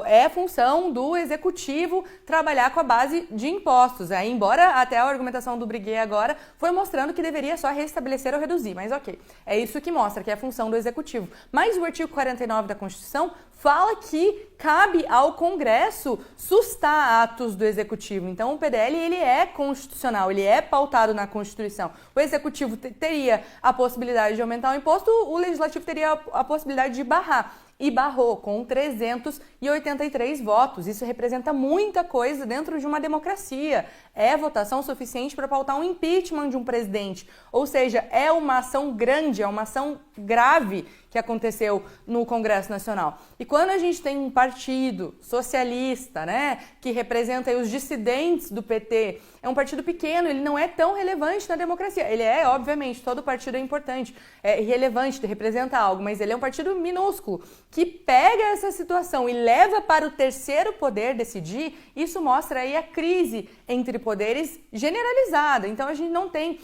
é função do executivo trabalhar com a base de impostos. Embora até a argumentação do Briguet agora foi mostrando que deveria só restabelecer ou reduzir, mas ok, é isso que mostra, que é a função do executivo. Mas o artigo 49 da Constituição fala que cabe ao Congresso sustar atos do Executivo. Então, o PDL ele é constitucional, ele é pautado na Constituição. O Executivo teria a possibilidade de aumentar o imposto, o Legislativo teria a possibilidade de barrar. E barrou com 383 votos. Isso representa muita coisa dentro de uma democracia. É votação suficiente para pautar um impeachment de um presidente. Ou seja, é uma ação grande, é uma ação grave que aconteceu no Congresso Nacional. E quando a gente tem um partido socialista, né, que representa os dissidentes do PT, é um partido pequeno, ele não é tão relevante na democracia. Ele é, obviamente, todo partido é importante, é relevante, representa algo, mas ele é um partido minúsculo, que pega essa situação e leva para o terceiro poder decidir. Isso mostra aí a crise entre poderes generalizada. Então a gente não tem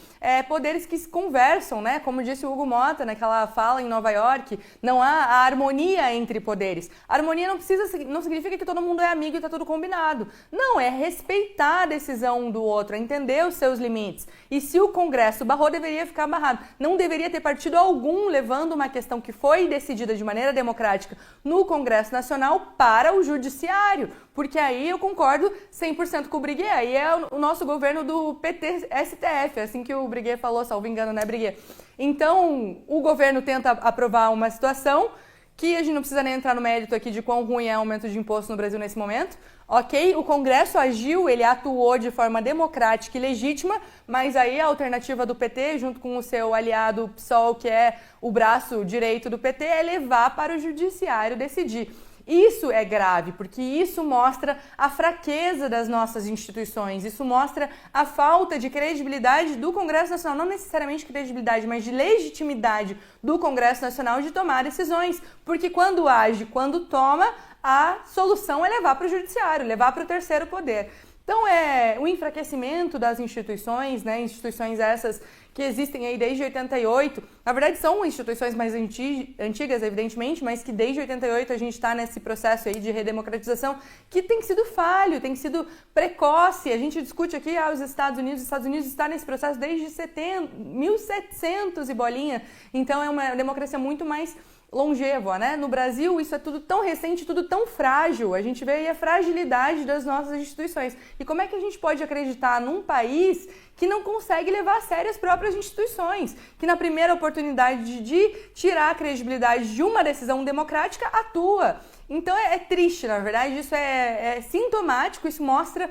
poderes que se conversam, né? Como disse o Hugo Mota naquela fala em Nova York, não há a harmonia entre poderes. A harmonia não significa que todo mundo é amigo e está tudo combinado. Não, é respeitar a decisão um do outro, é entender os seus limites. E se o Congresso barrou, deveria ficar barrado. Não deveria ter partido algum levando uma questão que foi decidida de maneira democrática no Congresso Nacional para o Judiciário, porque aí eu concordo 100% com o Briguet. Aí é o nosso governo do PT-STF, assim que o Briguet falou, salvo engano, né, Briguet? Então, o governo tenta aprovar uma situação que a gente não precisa nem entrar no mérito aqui de quão ruim é o aumento de imposto no Brasil nesse momento. Ok, o Congresso agiu, ele atuou de forma democrática e legítima, mas aí a alternativa do PT, junto com o seu aliado PSOL, que é o braço direito do PT, é levar para o Judiciário decidir. Isso é grave, porque isso mostra a fraqueza das nossas instituições, isso mostra a falta de credibilidade do Congresso Nacional, não necessariamente credibilidade, mas de legitimidade do Congresso Nacional de tomar decisões, porque quando age, quando toma, a solução é levar para o Judiciário, levar para o terceiro poder. Então, é o enfraquecimento das instituições, né? Instituições essas que existem aí desde 88. Na verdade, são instituições mais antigas, evidentemente, mas que desde 88 a gente está nesse processo aí de redemocratização que tem sido falho, tem sido precoce. A gente discute aqui os Estados Unidos está nesse processo desde 1700 e bolinha. Então, é uma democracia muito mais longeva, né? No Brasil, isso é tudo tão recente, tudo tão frágil. A gente vê aí a fragilidade das nossas instituições. E como é que a gente pode acreditar num país que não consegue levar a sério as próprias instituições, que na primeira oportunidade de tirar a credibilidade de uma decisão democrática, atua? Então é triste, na verdade, isso é sintomático, isso mostra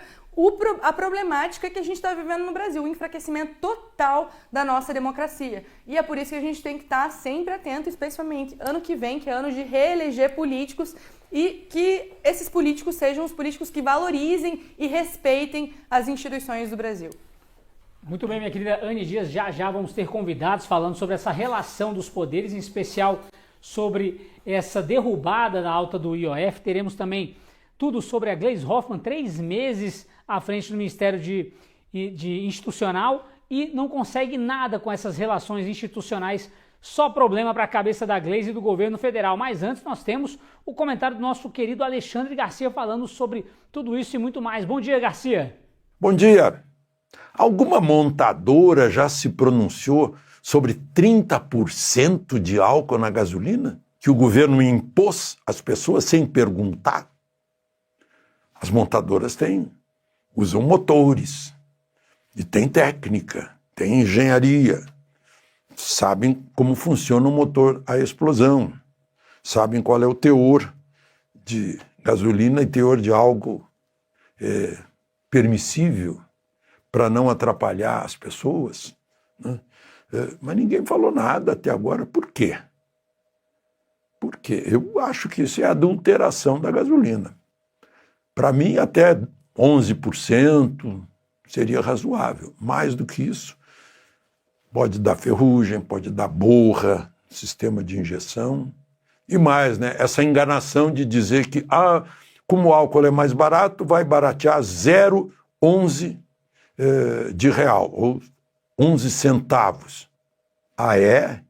a problemática que a gente está vivendo no Brasil, o enfraquecimento total da nossa democracia. E é por isso que a gente tem que estar sempre atento, especialmente ano que vem, que é ano de reeleger políticos, e que esses políticos sejam os políticos que valorizem e respeitem as instituições do Brasil. Muito bem, minha querida Anny Dias, já vamos ter convidados falando sobre essa relação dos poderes, em especial sobre essa derrubada da alta do IOF. Teremos também tudo sobre a Gleisi Hoffmann, 3 meses à frente do Ministério de Institucional e não consegue nada com essas relações institucionais, só problema para a cabeça da Gleisi e do governo federal. Mas antes nós temos o comentário do nosso querido Alexandre Garcia falando sobre tudo isso e muito mais. Bom dia, Garcia. Bom dia. Alguma montadora já se pronunciou sobre 30% de álcool na gasolina que o governo impôs às pessoas sem perguntar? As montadoras usam motores, e tem técnica, tem engenharia, sabem como funciona o motor a explosão, sabem qual é o teor de gasolina e teor de álcool permissível para não atrapalhar as pessoas, né? Mas ninguém falou nada até agora. Por quê? Porque eu acho que isso é adulteração da gasolina. Para mim, até 11% seria razoável. Mais do que isso, pode dar ferrugem, pode dar borra, sistema de injeção. E mais, né? Essa enganação de dizer que, como o álcool é mais barato, vai baratear 0,11 de real, ou 11 centavos. Ah, é?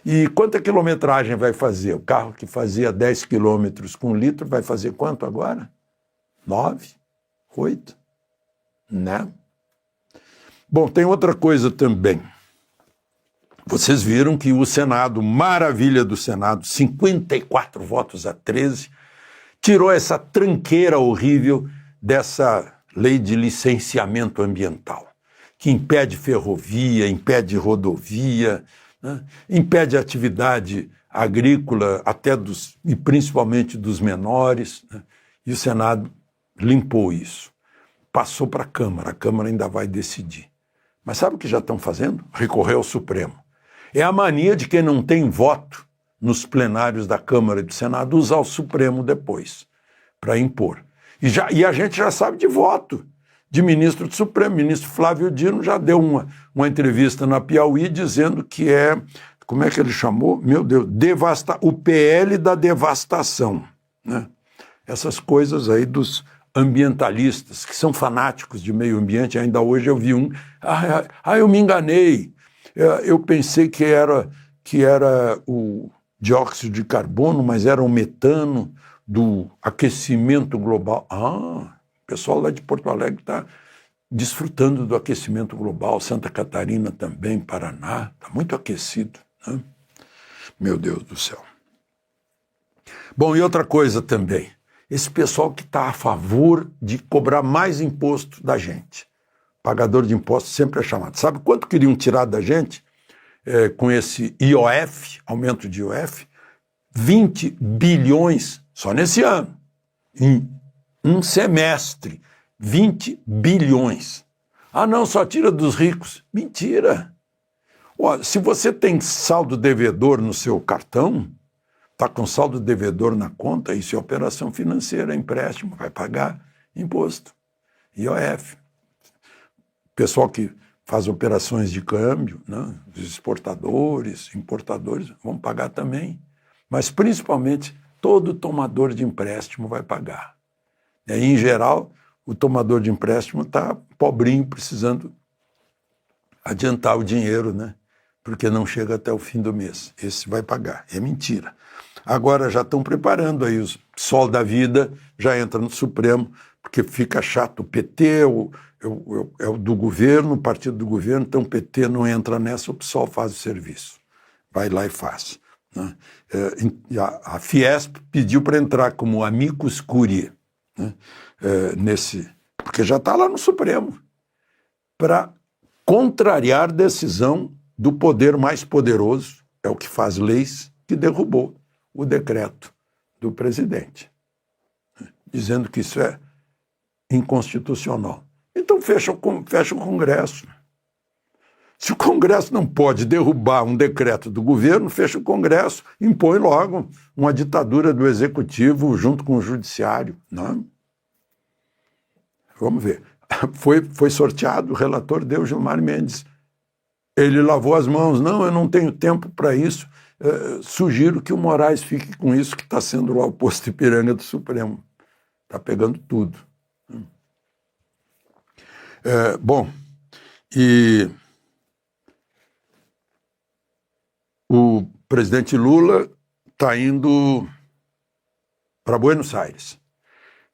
E quanta quilometragem vai fazer? O carro que fazia 10 quilômetros com litro vai fazer quanto agora? 9? 8? Né? Bom, tem outra coisa também. Vocês viram que o Senado, maravilha do Senado, 54 votos a 13, tirou essa tranqueira horrível dessa lei de licenciamento ambiental, que impede ferrovia, impede rodovia, né? Impede a atividade agrícola até e principalmente dos menores, né? E o Senado limpou isso. Passou para a Câmara ainda vai decidir. Mas sabe o que já estão fazendo? Recorrer ao Supremo. É a mania de quem não tem voto nos plenários da Câmara e do Senado usar o Supremo depois, para impor. E a gente já sabe de voto de ministro do Supremo. O ministro Flávio Dino já deu uma entrevista na Piauí dizendo que como é que ele chamou? Meu Deus, o PL da devastação, né? Essas coisas aí dos ambientalistas, que são fanáticos de meio ambiente. Ainda hoje eu vi eu me enganei, eu pensei que era o dióxido de carbono, mas era o metano do aquecimento global. O pessoal lá de Porto Alegre está desfrutando do aquecimento global, Santa Catarina também, Paraná, está muito aquecido, né? Meu Deus do céu. Bom, e outra coisa também, esse pessoal que está a favor de cobrar mais imposto da gente, pagador de impostos sempre é chamado. Sabe quanto queriam tirar da gente com esse IOF, aumento de IOF? 20 bilhões só nesse ano, em um semestre, 20 bilhões. Não, só tira dos ricos. Mentira! Se você tem saldo devedor no seu cartão, está com saldo devedor na conta, isso é operação financeira, empréstimo, vai pagar imposto, IOF. Pessoal que faz operações de câmbio, né? Os exportadores, importadores, vão pagar também. Mas, principalmente, todo tomador de empréstimo vai pagar. E, em geral, o tomador de empréstimo está pobrinho, precisando adiantar o dinheiro, né? Porque não chega até o fim do mês. Esse vai pagar. É mentira. Agora já estão preparando aí, o PSOL da vida já entra no Supremo, porque fica chato. O PT é o do governo, o partido do governo, então o PT não entra nessa, o PSOL faz o serviço. Vai lá e faz, né? A Fiesp pediu para entrar como amicus curiae, né? Porque já está lá no Supremo, para contrariar decisão do poder mais poderoso, é o que faz leis, que derrubou o decreto do presidente, né? Dizendo que isso é inconstitucional. Então fecha o Congresso. Se o Congresso não pode derrubar um decreto do governo, fecha o Congresso, impõe logo uma ditadura do Executivo junto com o Judiciário, não? Vamos ver. Foi sorteado, o relator deu Gilmar Mendes. Ele lavou as mãos. Não, eu não tenho tempo para isso. Sugiro que o Moraes fique com isso, que está sendo lá o posto Ipiranga do Supremo. Está pegando tudo. Bom, e o presidente Lula está indo para Buenos Aires.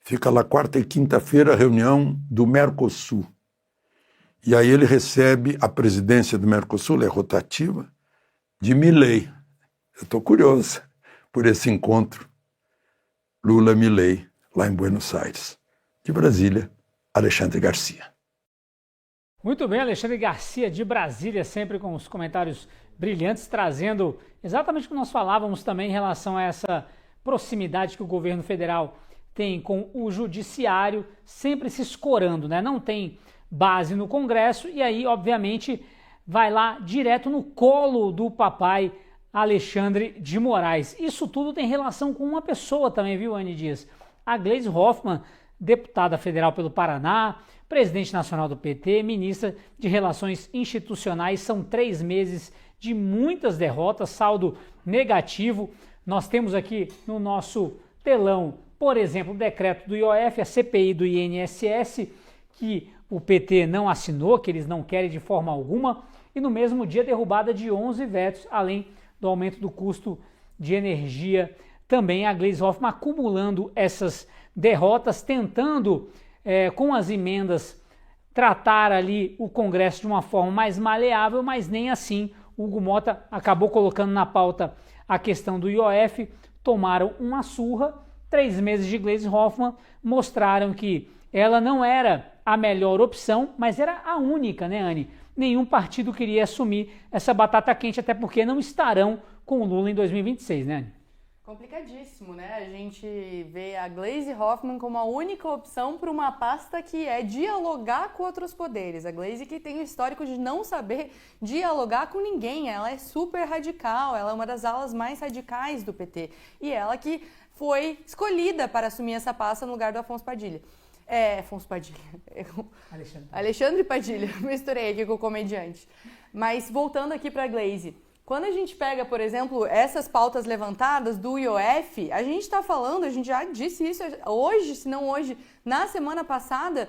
Fica lá quarta e quinta-feira, reunião do Mercosul. E aí ele recebe a presidência do Mercosul, é rotativa, de Milei. Eu estou curioso por esse encontro Lula-Milei, lá em Buenos Aires. De Brasília, Alexandre Garcia. Muito bem, Alexandre Garcia de Brasília, sempre com os comentários brilhantes, trazendo exatamente o que nós falávamos também em relação a essa proximidade que o governo federal tem com o judiciário, sempre se escorando, né? Não tem base no Congresso e aí, obviamente, vai lá direto no colo do papai Alexandre de Moraes. Isso tudo tem relação com uma pessoa também, viu, Anny Dias? A Gleisi Hoffmann, deputada federal pelo Paraná, presidente nacional do PT, ministra de Relações Institucionais. São 3 meses de muitas derrotas, saldo negativo. Nós temos aqui no nosso telão, por exemplo, o decreto do IOF, a CPI do INSS, que o PT não assinou, que eles não querem de forma alguma, e no mesmo dia derrubada de 11 vetos, além do aumento do custo de energia. Também a Gleisi Hoffmann acumulando essas derrotas, tentando, com as emendas, tratar ali o Congresso de uma forma mais maleável, mas nem assim. O Hugo Mota acabou colocando na pauta a questão do IOF, tomaram uma surra. 3 meses de Gleisi Hoffmann mostraram que ela não era a melhor opção, mas era a única, né, Anny? Nenhum partido queria assumir essa batata quente, até porque não estarão com o Lula em 2026, né, Anny? Complicadíssimo, né? A gente vê a Gleisi Hoffmann como a única opção para uma pasta que é dialogar com outros poderes. A Gleisi que tem o histórico de não saber dialogar com ninguém. Ela é super radical, ela é uma das alas mais radicais do PT. E ela que foi escolhida para assumir essa pasta no lugar do Afonso Padilha. Afonso Padilha. Alexandre Padilha. Misturei aqui com o comediante. Mas voltando aqui para a Gleisi. Quando a gente pega, por exemplo, essas pautas levantadas do IOF, a gente está falando, a gente já disse isso hoje, se não hoje, na semana passada,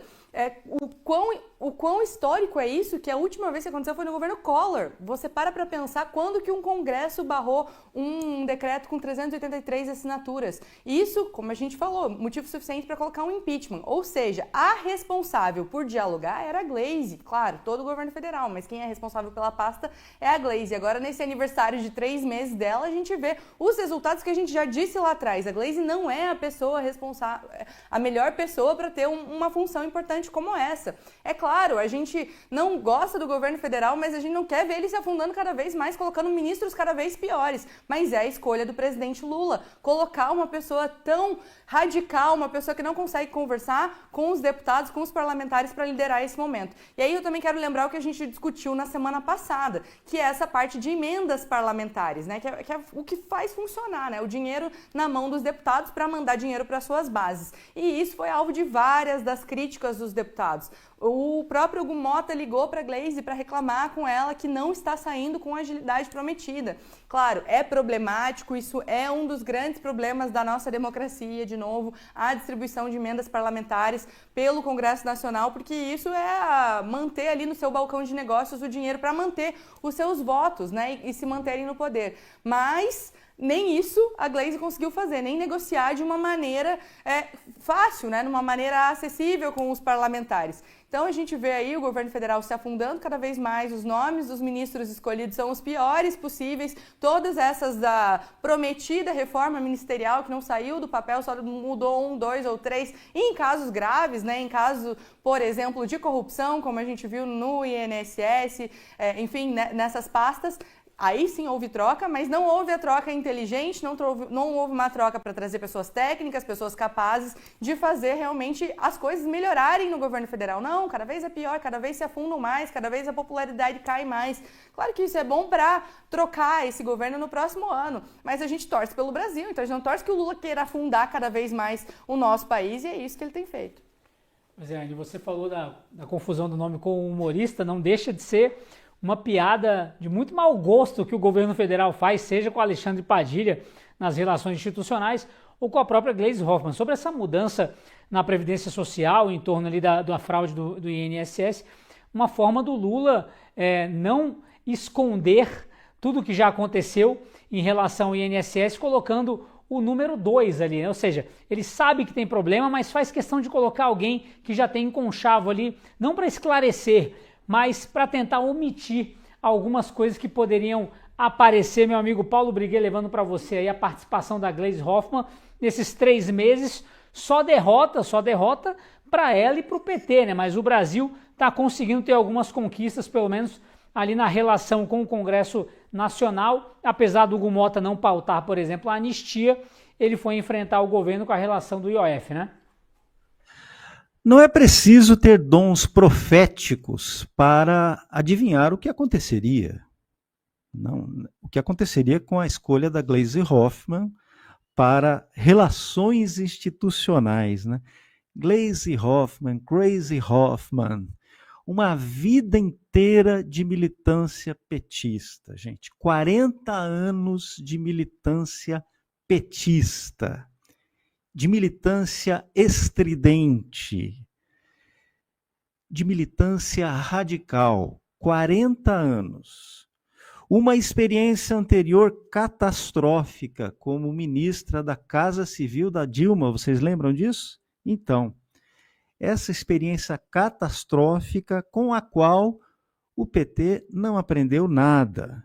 o quão histórico é isso, que a última vez que aconteceu foi no governo Collor. Você para pensar quando que um Congresso barrou um decreto com 383 assinaturas. Isso, como a gente falou, motivo suficiente para colocar um impeachment. Ou seja, a responsável por dialogar era a Gleisi. Claro, todo o governo federal, mas quem é responsável pela pasta é a Gleisi. Agora, nesse aniversário de 3 meses dela, a gente vê os resultados que a gente já disse lá atrás. A Gleisi não é a pessoa responsável, a melhor pessoa para ter uma função importante como essa. É claro, a gente não gosta do governo federal, mas a gente não quer ver ele se afundando cada vez mais, colocando ministros cada vez piores. Mas é a escolha do presidente Lula, colocar uma pessoa tão radical, uma pessoa que não consegue conversar com os deputados, com os parlamentares para liderar esse momento. E aí eu também quero lembrar o que a gente discutiu na semana passada, que é essa parte de emendas parlamentares, né? Que é o que faz funcionar, né? O dinheiro na mão dos deputados para mandar dinheiro para suas bases. E isso foi alvo de várias das críticas dos deputados. O próprio Hugo Mota ligou para a Gleisi para reclamar com ela que não está saindo com a agilidade prometida. Claro, é problemático, isso é um dos grandes problemas da nossa democracia, de novo, a distribuição de emendas parlamentares pelo Congresso Nacional, porque isso é manter ali no seu balcão de negócios o dinheiro para manter os seus votos, né, e se manterem no poder. Mas nem isso a Gleisi conseguiu fazer, nem negociar de uma maneira fácil, né, numa maneira acessível com os parlamentares. Então a gente vê aí o governo federal se afundando cada vez mais, os nomes dos ministros escolhidos são os piores possíveis, todas essas da prometida reforma ministerial que não saiu do papel, só mudou 1, 2 ou 3, e em casos graves, né, em caso, por exemplo, de corrupção, como a gente viu no INSS, enfim, nessas pastas. Aí sim houve troca, mas não houve a troca inteligente, não houve uma troca para trazer pessoas técnicas, pessoas capazes de fazer realmente as coisas melhorarem no governo federal. Não, cada vez é pior, cada vez se afundam mais, cada vez a popularidade cai mais. Claro que isso é bom para trocar esse governo no próximo ano, mas a gente torce pelo Brasil, então a gente não torce que o Lula queira afundar cada vez mais o nosso país, e é isso que ele tem feito. Pois é, Anny, você falou da confusão do nome com o humorista, não deixa de ser uma piada de muito mau gosto que o governo federal faz, seja com Alexandre Padilha nas relações institucionais, ou com a própria Gleisi Hoffmann. Sobre essa mudança na Previdência Social, em torno ali da fraude do INSS, uma forma do Lula não esconder tudo o que já aconteceu em relação ao INSS, colocando o número 2 ali, né? Ou seja, ele sabe que tem problema, mas faz questão de colocar alguém que já tem conchavo ali, não para esclarecer, mas para tentar omitir algumas coisas que poderiam aparecer. Meu amigo Paulo Briguet, levando para você aí a participação da Gleisi Hoffmann nesses 3 meses, só derrota para ela e para o PT, né? Mas o Brasil está conseguindo ter algumas conquistas, pelo menos ali na relação com o Congresso Nacional. Apesar do Hugo Mota não pautar, por exemplo, a anistia, ele foi enfrentar o governo com a relação do IOF, né? Não é preciso ter dons proféticos para adivinhar o que aconteceria. Não, o que aconteceria com a escolha da Gleisi Hoffmann para relações institucionais, né? Gleisi Hoffmann, Crazy Hoffmann, uma vida inteira de militância petista, gente. 40 anos de militância petista, de militância estridente, de militância radical. 40 anos. Uma experiência anterior catastrófica como ministra da Casa Civil da Dilma, vocês lembram disso? Então, essa experiência catastrófica com a qual o PT não aprendeu nada.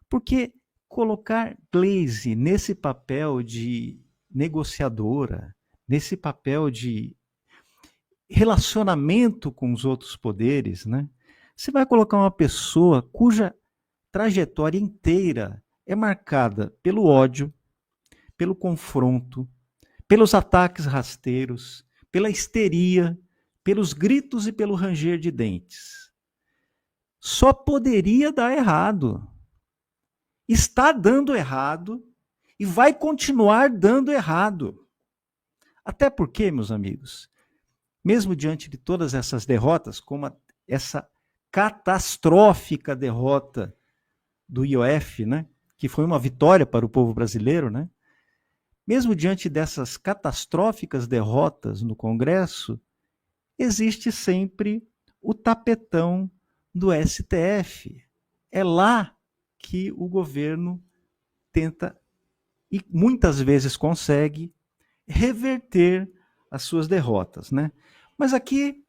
Porque colocar Gleisi nesse papel de negociadora, nesse papel de relacionamento com os outros poderes, né? Você vai colocar uma pessoa cuja trajetória inteira é marcada pelo ódio, pelo confronto, pelos ataques rasteiros, pela histeria, pelos gritos e pelo ranger de dentes. Só poderia dar errado. Está dando errado e vai continuar dando errado. Até porque, meus amigos, mesmo diante de todas essas derrotas, como essa catastrófica derrota do IOF, né, que foi uma vitória para o povo brasileiro, né? Mesmo diante dessas catastróficas derrotas no Congresso, existe sempre o tapetão do STF. É lá que o governo tenta, e muitas vezes consegue, reverter as suas derrotas, né? Mas aqui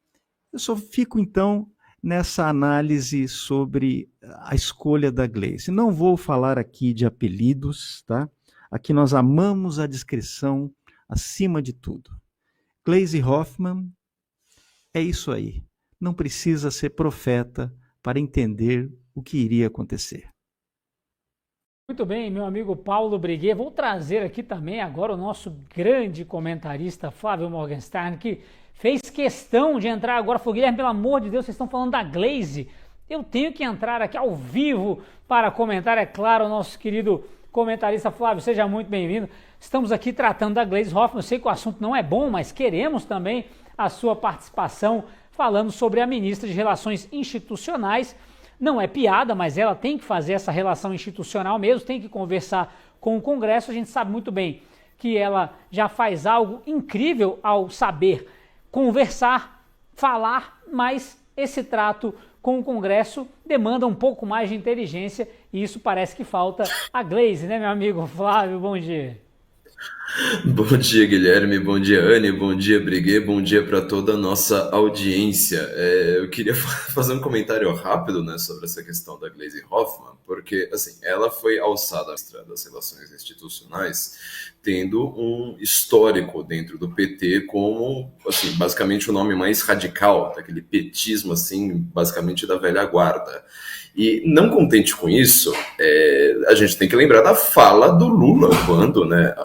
eu só fico, então, nessa análise sobre a escolha da Gleisi. Não vou falar aqui de apelidos, tá? Aqui nós amamos a discrição acima de tudo. Gleisi Hoffmann é isso aí. Não precisa ser profeta para entender o que iria acontecer. Muito bem, meu amigo Paulo Briguet. Vou trazer aqui também agora o nosso grande comentarista Flávio Morgenstern, que fez questão de entrar agora. Falou: Guilherme, pelo amor de Deus, vocês estão falando da Gleisi. Eu tenho que entrar aqui ao vivo para comentar, é claro, o nosso querido comentarista Flávio, seja muito bem-vindo. Estamos aqui tratando da Gleisi Hoffmann. Eu sei que o assunto não é bom, mas queremos também a sua participação falando sobre a ministra de Relações Institucionais. Não é piada, mas ela tem que fazer essa relação institucional mesmo, tem que conversar com o Congresso. A gente sabe muito bem que ela já faz algo incrível ao saber conversar, falar, mas esse trato com o Congresso demanda um pouco mais de inteligência e isso parece que falta a Gleisi, né, meu amigo Flávio? Bom dia. Bom dia, Guilherme. Bom dia, Anne. Bom dia, Briguet. Bom dia para toda a nossa audiência. Eu queria fazer um comentário rápido, né, sobre essa questão da Gleisi Hoffmann, porque assim, ela foi alçada à ministra das Relações Institucionais, tendo um histórico dentro do PT como, assim, basicamente o nome mais radical, daquele petismo, assim, basicamente da velha guarda. E não contente com isso, a gente tem que lembrar da fala do Lula quando, né,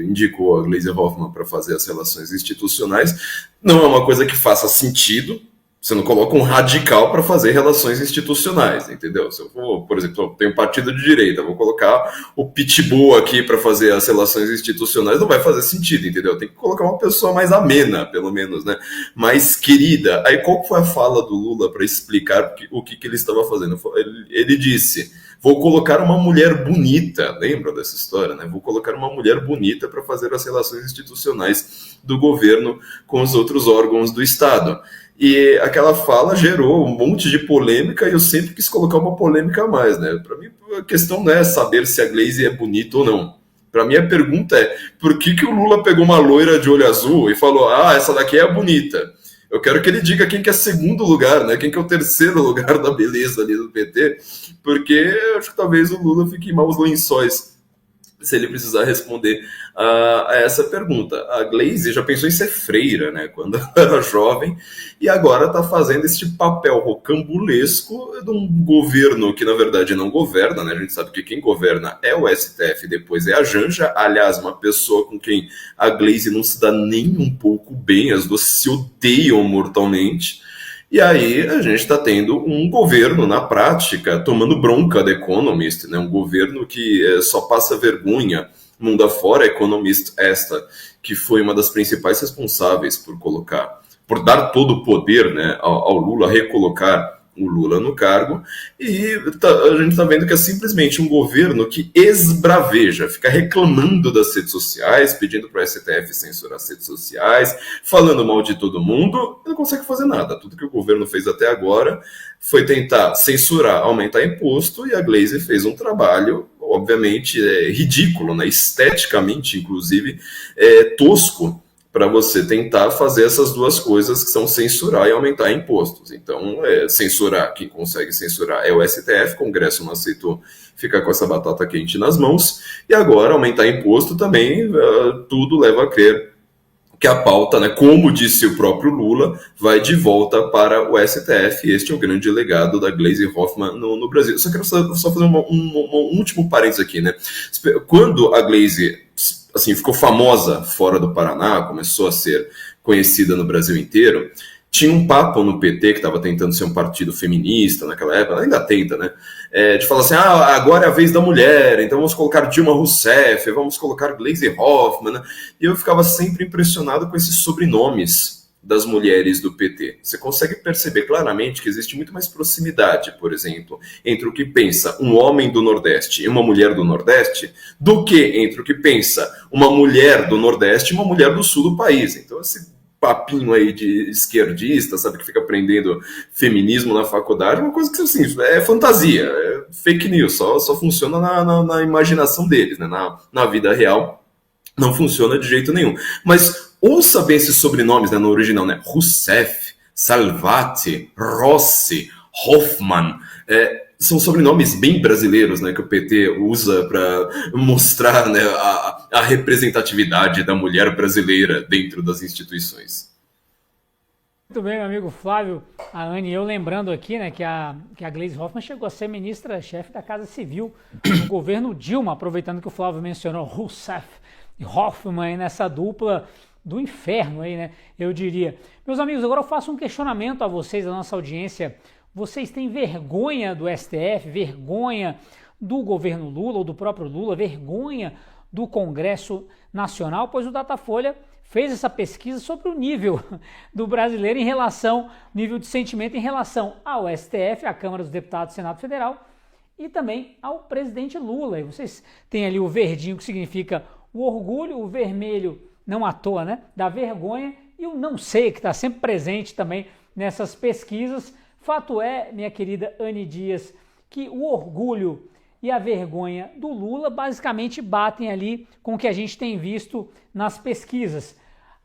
indicou a Gleisi Hoffmann para fazer as relações institucionais. Não é uma coisa que faça sentido. Você não coloca um radical para fazer relações institucionais, entendeu? Se eu for, por exemplo, eu tenho um partido de direita, vou colocar o Pitbull aqui para fazer as relações institucionais, não vai fazer sentido, entendeu? Tem que colocar uma pessoa mais amena, pelo menos, né? Mais querida. Aí qual foi a fala do Lula para explicar o que ele estava fazendo? Ele disse: Vou colocar uma mulher bonita, lembra dessa história, né? Vou colocar uma mulher bonita para fazer as relações institucionais do governo com os outros órgãos do Estado. E aquela fala gerou um monte de polêmica e eu sempre quis colocar uma polêmica a mais, né? Para mim, a questão não é saber se a Glaze é bonita ou não. Para mim, a pergunta é, por que o Lula pegou uma loira de olho azul e falou, essa daqui é bonita? Eu quero que ele diga quem que é segundo lugar, né? Quem que é o terceiro lugar da beleza ali do PT, porque eu acho que talvez o Lula fique em maus lençóis se ele precisar responder a essa pergunta. A Glaze já pensou em ser freira, né, quando era jovem, e agora está fazendo este papel rocambolesco de um governo que, na verdade, não governa, né? A gente sabe que quem governa é o STF, depois é a Janja, aliás, uma pessoa com quem a Glaze não se dá nem um pouco bem, as duas se odeiam mortalmente. E aí a gente está tendo um governo, na prática, tomando bronca da Economist, né? Um governo que só passa vergonha mundo afora. A Economist, que foi uma das principais responsáveis por dar todo o poder, né, ao Lula, recolocar o Lula no cargo, e a gente está vendo que é simplesmente um governo que esbraveja, fica reclamando das redes sociais, pedindo para o STF censurar as redes sociais, falando mal de todo mundo, e não consegue fazer nada. Tudo que o governo fez até agora foi tentar censurar, aumentar imposto, e a Glaze fez um trabalho, obviamente, ridículo, né? Esteticamente, inclusive, tosco, para você tentar fazer essas duas coisas, que são censurar e aumentar impostos. Então, censurar, quem consegue censurar é o STF, o Congresso não aceitou ficar com essa batata quente nas mãos, e agora aumentar imposto também, tudo leva a crer que a pauta, né, como disse o próprio Lula, vai de volta para o STF, e este é o grande legado da Glaze Hoffmann no Brasil. Só quero só fazer um último parênteses aqui, né? Quando a Glaze ficou famosa fora do Paraná, começou a ser conhecida no Brasil inteiro, tinha um papo no PT, que estava tentando ser um partido feminista naquela época, ainda tenta, né? De falar assim, agora é a vez da mulher, então vamos colocar Dilma Rousseff, vamos colocar Glaze Hoffmann, né? E eu ficava sempre impressionado com esses sobrenomes das mulheres do PT. Você consegue perceber claramente que existe muito mais proximidade, por exemplo, entre o que pensa um homem do Nordeste e uma mulher do Nordeste, do que entre o que pensa uma mulher do Nordeste e uma mulher do Sul do país. Então, esse papinho aí de esquerdista, sabe, que fica aprendendo feminismo na faculdade, é uma coisa que, assim, é fantasia, é fake news, só funciona na imaginação deles, né? Na vida real não funciona de jeito nenhum. Mas ouça bem esses sobrenomes, né, no original, né? Rousseff, Salvati, Rossi, Hoffmann. São sobrenomes bem brasileiros, né, que o PT usa para mostrar, né, a representatividade da mulher brasileira dentro das instituições. Muito bem, meu amigo Flávio, a Anne, eu lembrando aqui, né, que a Glaze Hoffmann chegou a ser ministra-chefe da Casa Civil no governo Dilma, aproveitando que o Flávio mencionou Rousseff e Hoffmann nessa dupla do inferno aí, né, eu diria. Meus amigos, agora eu faço um questionamento a vocês, a nossa audiência. Vocês têm vergonha do STF, vergonha do governo Lula ou do próprio Lula, vergonha do Congresso Nacional? Pois o Datafolha fez essa pesquisa sobre o nível do brasileiro em relação, nível de sentimento em relação ao STF, à Câmara dos Deputados, Senado Federal, e também ao presidente Lula. E vocês têm ali o verdinho, que significa o orgulho, o vermelho, não à toa, né, da vergonha, e o não sei, que está sempre presente também nessas pesquisas. Fato é, minha querida Anne Dias, que o orgulho e a vergonha do Lula basicamente batem ali com o que a gente tem visto nas pesquisas.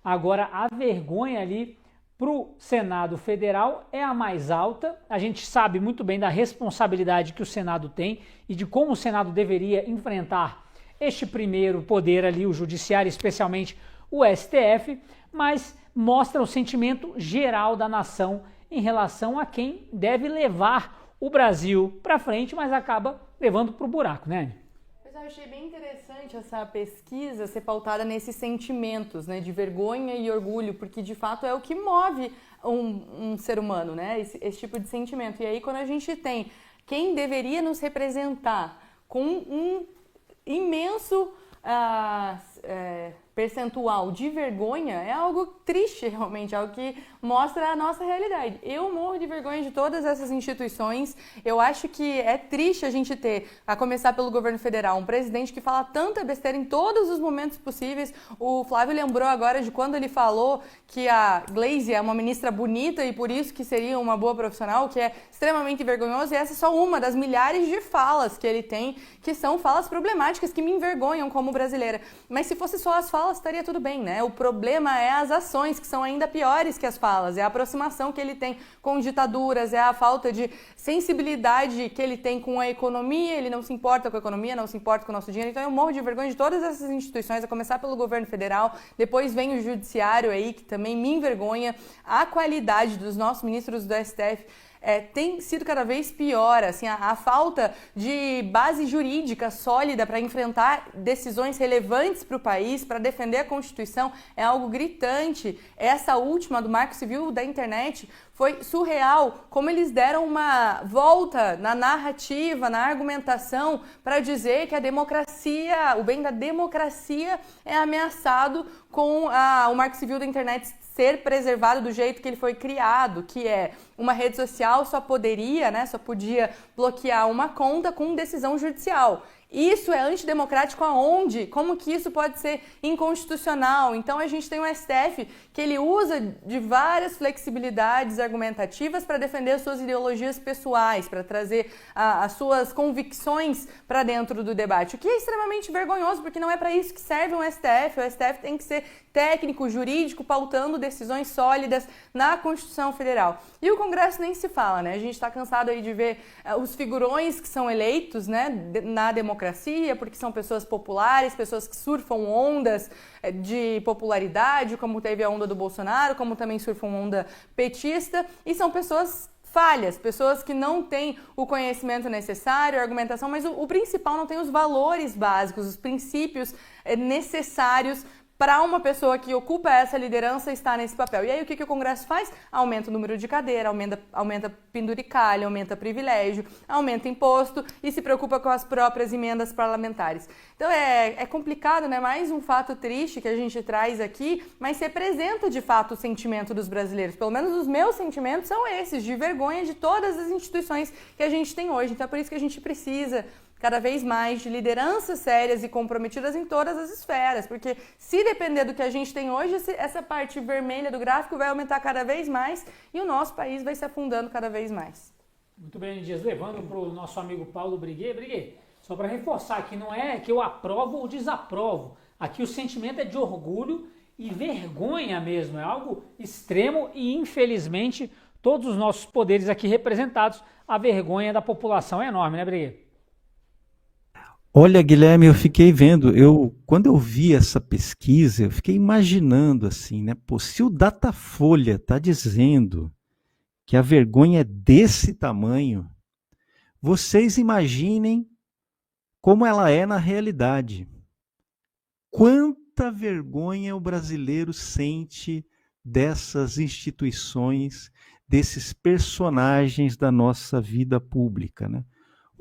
Agora, a vergonha ali para o Senado Federal é a mais alta. A gente sabe muito bem da responsabilidade que o Senado tem e de como o Senado deveria enfrentar este primeiro poder ali, o Judiciário, especialmente o STF, mas mostra o sentimento geral da nação em relação a quem deve levar o Brasil para frente, mas acaba levando para o buraco, né? Eu achei bem interessante essa pesquisa ser pautada nesses sentimentos, né, de vergonha e orgulho, porque de fato é o que move um ser humano, né, esse tipo de sentimento. E aí quando a gente tem quem deveria nos representar com um imenso percentual de vergonha é algo triste, realmente, algo que mostra a nossa realidade. Eu morro de vergonha de todas essas instituições. Eu acho que é triste a gente ter, a começar pelo governo federal, um presidente que fala tanta besteira em todos os momentos possíveis. O Flávio lembrou agora de quando ele falou que a Gleisi é uma ministra bonita e por isso que seria uma boa profissional, que é extremamente vergonhoso, e essa é só uma das milhares de falas que ele tem, que são falas problemáticas, que me envergonham como brasileira. Mas se fosse só as falas, estaria tudo bem, né? O problema é as ações, que são ainda piores que as falas, é a aproximação que ele tem com ditaduras, é a falta de sensibilidade que ele tem com a economia, ele não se importa com a economia, não se importa com o nosso dinheiro. Então eu morro de vergonha de todas essas instituições, a começar pelo governo federal, depois vem o judiciário aí, que também me envergonha. A qualidade dos nossos ministros do STF tem sido cada vez pior, assim, a falta de base jurídica sólida para enfrentar decisões relevantes para o país, para defender a Constituição, é algo gritante. Essa última do Marco Civil da Internet foi surreal, como eles deram uma volta na narrativa, na argumentação, para dizer que a democracia, o bem da democracia é ameaçado com o Marco Civil da Internet ser preservado do jeito que ele foi criado, que é uma rede social só podia bloquear uma conta com decisão judicial. Isso é antidemocrático aonde? Como que isso pode ser inconstitucional? Então a gente tem um STF que ele usa de várias flexibilidades argumentativas para defender as suas ideologias pessoais, para trazer as suas convicções para dentro do debate, o que é extremamente vergonhoso, porque não é para isso que serve um STF. O STF tem que ser técnico, jurídico, pautando decisões sólidas na Constituição Federal. E o Congresso nem se fala, né? A gente está cansado aí de ver os figurões que são eleitos, né, na democracia, porque são pessoas populares, pessoas que surfam ondas de popularidade, como teve a onda do Bolsonaro, como também surfam onda petista, e são pessoas falhas, pessoas que não têm o conhecimento necessário, a argumentação, mas o principal, não tem os valores básicos, os princípios necessários para uma pessoa que ocupa essa liderança estar nesse papel. E aí o que o Congresso faz? Aumenta o número de cadeira, aumenta penduricalho, aumenta privilégio, aumenta imposto e se preocupa com as próprias emendas parlamentares. Então é complicado, né? Mais um fato triste que a gente traz aqui, mas representa de fato o sentimento dos brasileiros. Pelo menos os meus sentimentos são esses, de vergonha de todas as instituições que a gente tem hoje. Então é por isso que a gente precisa cada vez mais de lideranças sérias e comprometidas em todas as esferas, porque se depender do que a gente tem hoje, essa parte vermelha do gráfico vai aumentar cada vez mais e o nosso país vai se afundando cada vez mais. Muito bem, Dias, levando para o nosso amigo Paulo Briguet. Briguet, só para reforçar, aqui não é que eu aprovo ou desaprovo, aqui o sentimento é de orgulho e vergonha mesmo, é algo extremo e infelizmente todos os nossos poderes aqui representados, a vergonha da população é enorme, né, Briguet? Olha, Guilherme, eu fiquei vendo, quando eu vi essa pesquisa, eu fiquei imaginando assim, né? Pô, se o Datafolha está dizendo que a vergonha é desse tamanho, vocês imaginem como ela é na realidade. Quanta vergonha o brasileiro sente dessas instituições, desses personagens da nossa vida pública, né?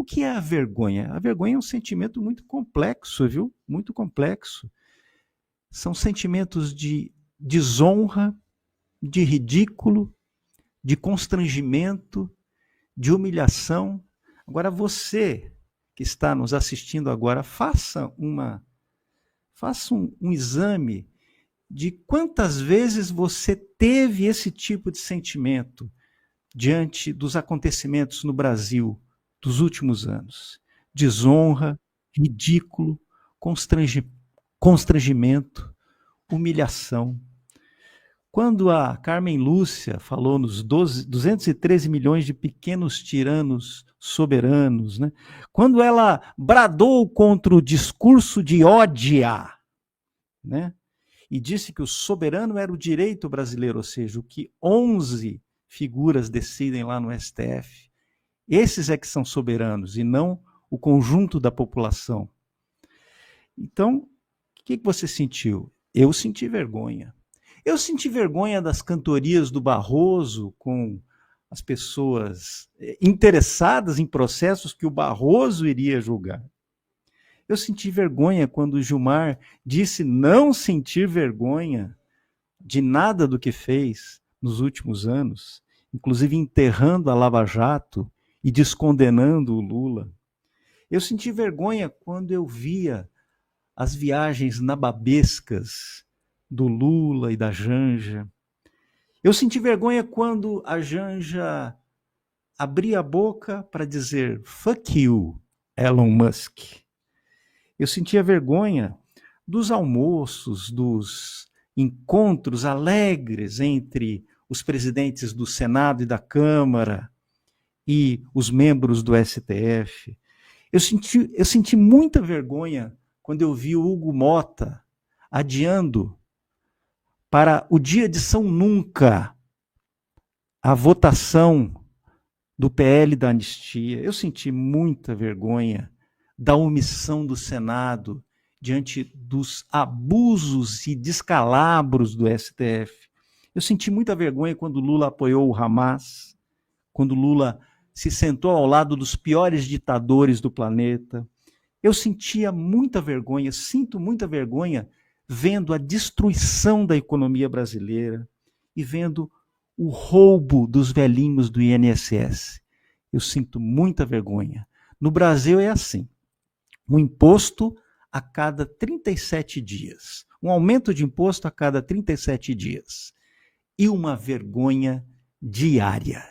O que é a vergonha? A vergonha é um sentimento muito complexo, viu? Muito complexo. São sentimentos de desonra, de ridículo, de constrangimento, de humilhação. Agora você que está nos assistindo agora, faça um exame de quantas vezes você teve esse tipo de sentimento diante dos acontecimentos no Brasil dos últimos anos. Desonra, ridículo, constrangimento, humilhação. Quando a Carmen Lúcia falou nos 213 milhões de pequenos tiranos soberanos, né? Quando ela bradou contra o discurso de ódio, né? E disse que o soberano era o direito brasileiro, ou seja, o que 11 figuras decidem lá no STF. Esses é que são soberanos e não o conjunto da população. Então, o que você sentiu? Eu senti vergonha. Eu senti vergonha das cantorias do Barroso com as pessoas interessadas em processos que o Barroso iria julgar. Eu senti vergonha quando o Gilmar disse não sentir vergonha de nada do que fez nos últimos anos, inclusive enterrando a Lava Jato e descondenando o Lula. Eu senti vergonha quando eu via as viagens nababescas do Lula e da Janja. Eu senti vergonha quando a Janja abria a boca para dizer fuck you, Elon Musk. Eu sentia vergonha dos almoços, dos encontros alegres entre os presidentes do Senado e da Câmara e os membros do STF. Eu senti muita vergonha quando eu vi o Hugo Mota adiando para o dia de São Nunca a votação do PL da anistia. Eu senti muita vergonha da omissão do Senado diante dos abusos e descalabros do STF. Eu senti muita vergonha quando Lula apoiou o Hamas, quando Lula se sentou ao lado dos piores ditadores do planeta. Eu sentia muita vergonha, sinto muita vergonha vendo a destruição da economia brasileira e vendo o roubo dos velhinhos do INSS. Eu sinto muita vergonha. No Brasil é assim, um imposto a cada 37 dias, um aumento de imposto a cada 37 dias e uma vergonha diária.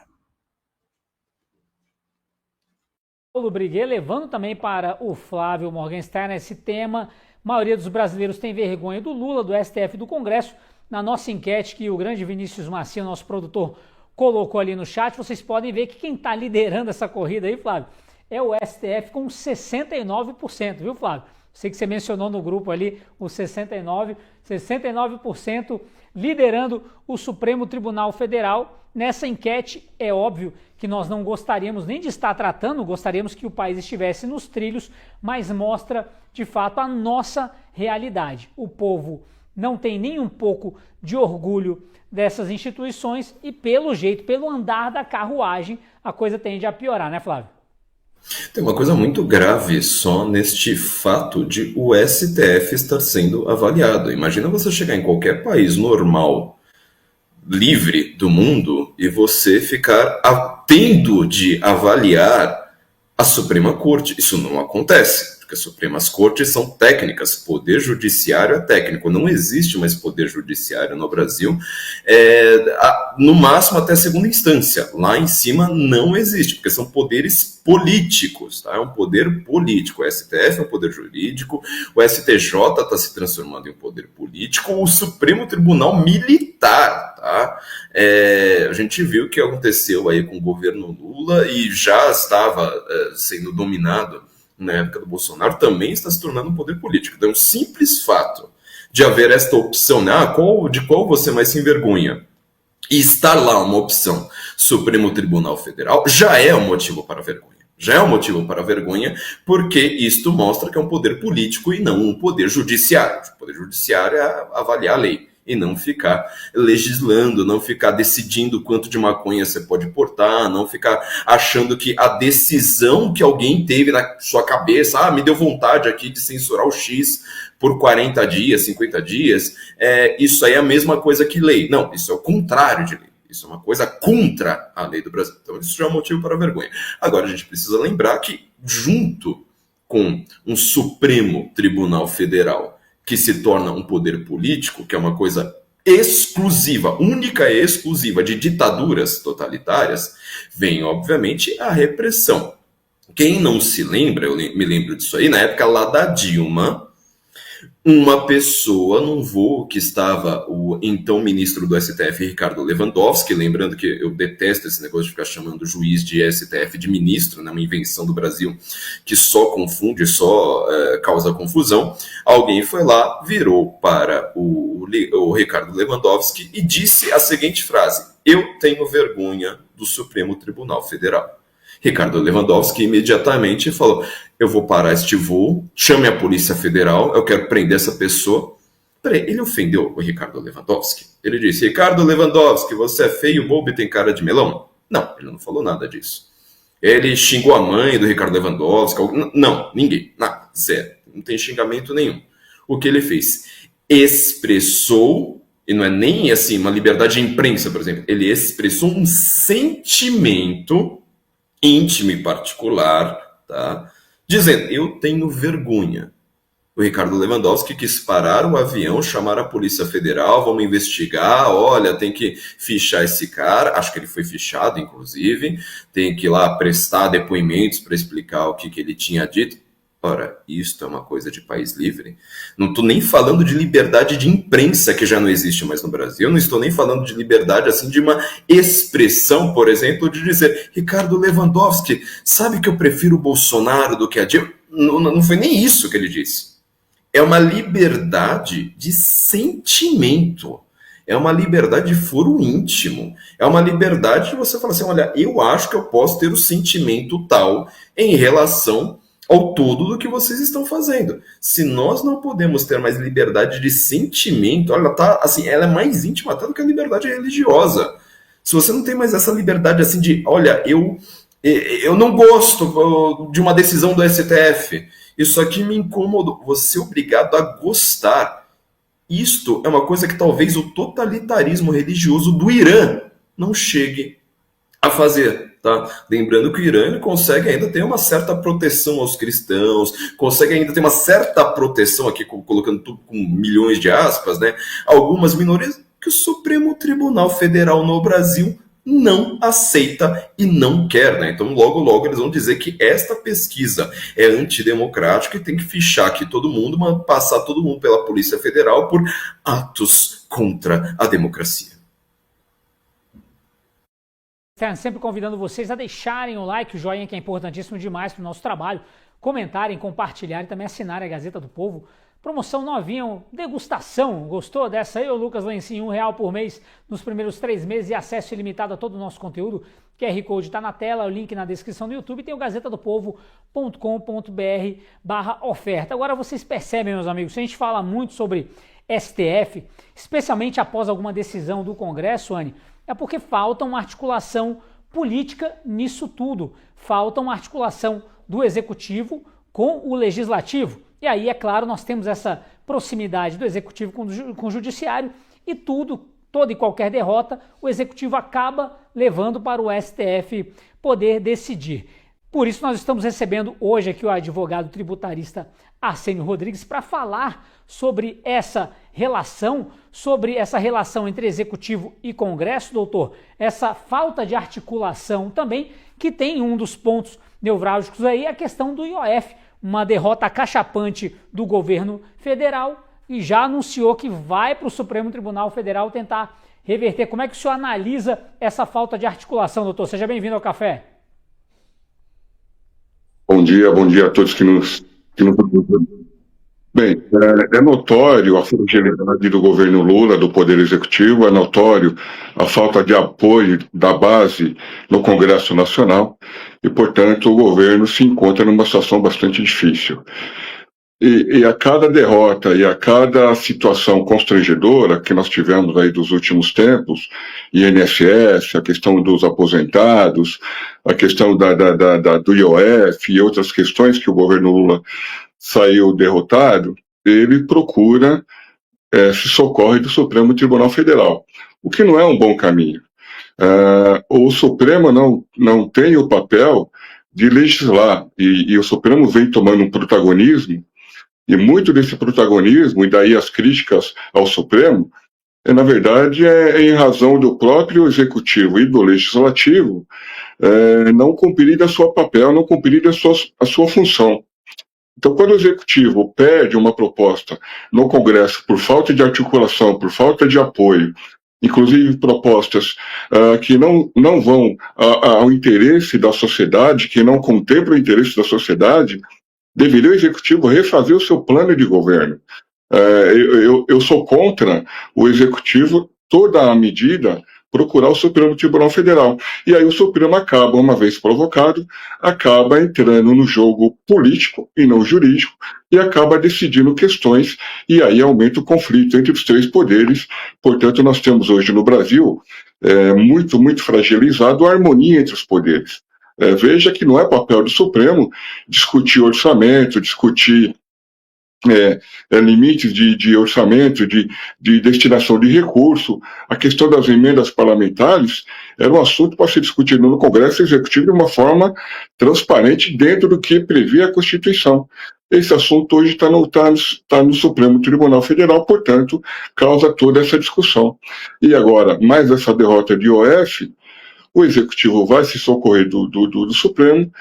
Paulo Briguet, levando também para o Flávio Morgenstern esse tema, a maioria dos brasileiros tem vergonha do Lula, do STF e do Congresso. Na nossa enquete que o grande Vinícius Macia, nosso produtor, colocou ali no chat, vocês podem ver que quem está liderando essa corrida aí, Flávio, é o STF com 69%, viu, Flávio? Sei que você mencionou no grupo ali os 69% liderando o Supremo Tribunal Federal. Nessa enquete, é óbvio que nós não gostaríamos nem de estar tratando, gostaríamos que o país estivesse nos trilhos, mas mostra, de fato, a nossa realidade. O povo não tem nem um pouco de orgulho dessas instituições e, pelo jeito, pelo andar da carruagem, a coisa tende a piorar, né, Flávio? Tem uma coisa muito grave só neste fato de o STF estar sendo avaliado. Imagina você chegar em qualquer país normal, livre do mundo, e você ficar tendo de avaliar a Suprema Corte. Isso não acontece, porque as Supremas Cortes são técnicas, poder judiciário é técnico, não existe mais poder judiciário no Brasil, no máximo até segunda instância, lá em cima não existe, porque são poderes políticos, tá? É um poder político, o STF é um poder jurídico, o STJ está se transformando em um poder político, o Supremo Tribunal Militar, tá? A gente viu o que aconteceu aí com o governo Lula e já estava sendo dominado na época do Bolsonaro, também está se tornando um poder político. Então, o simples fato de haver esta opção, né, de qual você mais se envergonha, e estar lá uma opção, Supremo Tribunal Federal, já é um motivo para vergonha. Já é um motivo para vergonha, porque isto mostra que é um poder político e não um poder judiciário. O poder judiciário é avaliar a lei e não ficar legislando, não ficar decidindo quanto de maconha você pode portar, não ficar achando que a decisão que alguém teve na sua cabeça, me deu vontade aqui de censurar o X por 40 dias, 50 dias, isso aí é a mesma coisa que lei. Não, isso é o contrário de lei. Isso é uma coisa contra a lei do Brasil. Então isso já é um motivo para vergonha. Agora a gente precisa lembrar que junto com um Supremo Tribunal Federal que se torna um poder político, que é uma coisa exclusiva, única e exclusiva de ditaduras totalitárias, vem, obviamente, a repressão. Quem não se lembra, eu me lembro disso aí, na época lá da Dilma, uma pessoa num voo que estava o então ministro do STF, Ricardo Lewandowski, lembrando que eu detesto esse negócio de ficar chamando o juiz de STF de ministro, né, uma invenção do Brasil que só confunde, só causa confusão. Alguém foi lá, virou para o Ricardo Lewandowski e disse a seguinte frase: eu tenho vergonha do Supremo Tribunal Federal. Ricardo Lewandowski imediatamente falou: eu vou parar este voo, chame a Polícia Federal, eu quero prender essa pessoa. Peraí, ele ofendeu o Ricardo Lewandowski? Ele disse: Ricardo Lewandowski, você é feio, bobo e tem cara de melão? Não, ele não falou nada disso. Ele xingou a mãe do Ricardo Lewandowski? Não, ninguém, nada, zero. não tem xingamento nenhum. O que ele fez? Expressou, e não é nem assim uma liberdade de imprensa, por exemplo, ele expressou um sentimento íntimo e particular, tá? Dizendo, eu tenho vergonha. O Ricardo Lewandowski quis parar o avião, chamar a Polícia Federal, vamos investigar, olha, tem que fichar esse cara, acho que ele foi fichado, inclusive, tem que ir lá prestar depoimentos para explicar o que ele tinha dito. Ora, isto é uma coisa de país livre? Não estou nem falando de liberdade de imprensa, que já não existe mais no Brasil, não estou nem falando de liberdade, assim, de uma expressão, por exemplo, de dizer, Ricardo Lewandowski, sabe que eu prefiro o Bolsonaro do que a Dilma? Não foi nem isso que ele disse. É uma liberdade de sentimento. É uma liberdade de foro íntimo. É uma liberdade de você falar assim, olha, eu acho que eu posso ter o sentimento tal em relação ao todo do que vocês estão fazendo. Se nós não podemos ter mais liberdade de sentimento, olha, tá, assim, ela é mais íntima até do que a liberdade religiosa. Se você não tem mais essa liberdade assim de, olha, eu não gosto de uma decisão do STF, isso aqui me incomodou. Você é obrigado a gostar. Isto é uma coisa que talvez o totalitarismo religioso do Irã não chegue a fazer. Tá? Lembrando que o Irã ele consegue ainda ter uma certa proteção aos cristãos, consegue ainda ter uma certa proteção, aqui colocando tudo com milhões de aspas, né? Algumas minorias que o Supremo Tribunal Federal no Brasil não aceita e não quer, né? Então logo logo eles vão dizer que esta pesquisa é antidemocrática e tem que fichar aqui todo mundo, passar todo mundo pela Polícia Federal por atos contra a democracia. Sempre convidando vocês a deixarem o like, o joinha, que é importantíssimo demais para o nosso trabalho, comentarem, compartilharem e também assinarem a Gazeta do Povo. Promoção novinha, degustação. Gostou dessa aí, ô Lucas Lencinho? R$1 por mês nos primeiros 3 meses e acesso ilimitado a todo o nosso conteúdo. QR Code está na tela, o link na descrição do YouTube. Tem o gazetadopovo.com.br/oferta. Agora vocês percebem, meus amigos, se a gente fala muito sobre STF, especialmente após alguma decisão do Congresso, Anne, é porque falta uma articulação política nisso tudo. Falta uma articulação do Executivo com o Legislativo. E aí, é claro, nós temos essa proximidade do Executivo com o Judiciário e toda e qualquer derrota, o Executivo acaba levando para o STF poder decidir. Por isso nós estamos recebendo hoje aqui o advogado tributarista Arsênio Rodrigues para falar sobre essa relação entre Executivo e Congresso, doutor, essa falta de articulação também, que tem um dos pontos nevrálgicos aí, a questão do IOF, uma derrota acachapante do governo federal, e já anunciou que vai para o Supremo Tribunal Federal tentar reverter. Como é que o senhor analisa essa falta de articulação, doutor? Seja bem-vindo ao Café. Bom dia a todos que nos Bem, é notório a fragilidade do governo Lula, do Poder Executivo, é notório a falta de apoio da base no Congresso Nacional e, portanto, o governo se encontra numa situação bastante difícil. E a cada derrota e a cada situação constrangedora que nós tivemos aí dos últimos tempos, INSS, a questão dos aposentados, a questão do IOF e outras questões que o governo Lula saiu derrotado, ele procura se socorre do Supremo Tribunal Federal, o que não é um bom caminho. O Supremo não tem o papel de legislar, e o Supremo vem tomando um protagonismo, e muito desse protagonismo, e daí as críticas ao Supremo, na verdade, é em razão do próprio Executivo e do Legislativo não cumprir a sua papel, não cumprir a sua função. Então, quando o Executivo perde uma proposta no Congresso por falta de articulação, por falta de apoio, inclusive propostas que não vão ao interesse da sociedade, que não contemplam o interesse da sociedade, deveria o Executivo refazer o seu plano de governo. Eu sou contra o Executivo, toda a medida, procurar o Supremo Tribunal Federal. E aí o Supremo acaba, uma vez provocado, acaba entrando no jogo político e não jurídico e acaba decidindo questões e aí aumenta o conflito entre os 3 poderes. Portanto, nós temos hoje no Brasil muito, muito fragilizado a harmonia entre os poderes. Veja que não é papel do Supremo discutir orçamento, discutir limites de orçamento, de destinação de recurso, a questão das emendas parlamentares era um assunto para ser discutido no Congresso Executivo de uma forma transparente dentro do que previa a Constituição. Esse assunto hoje está no Supremo Tribunal Federal, portanto, causa toda essa discussão. E agora, mais essa derrota de IOF, o Executivo vai se socorrer do Supremo,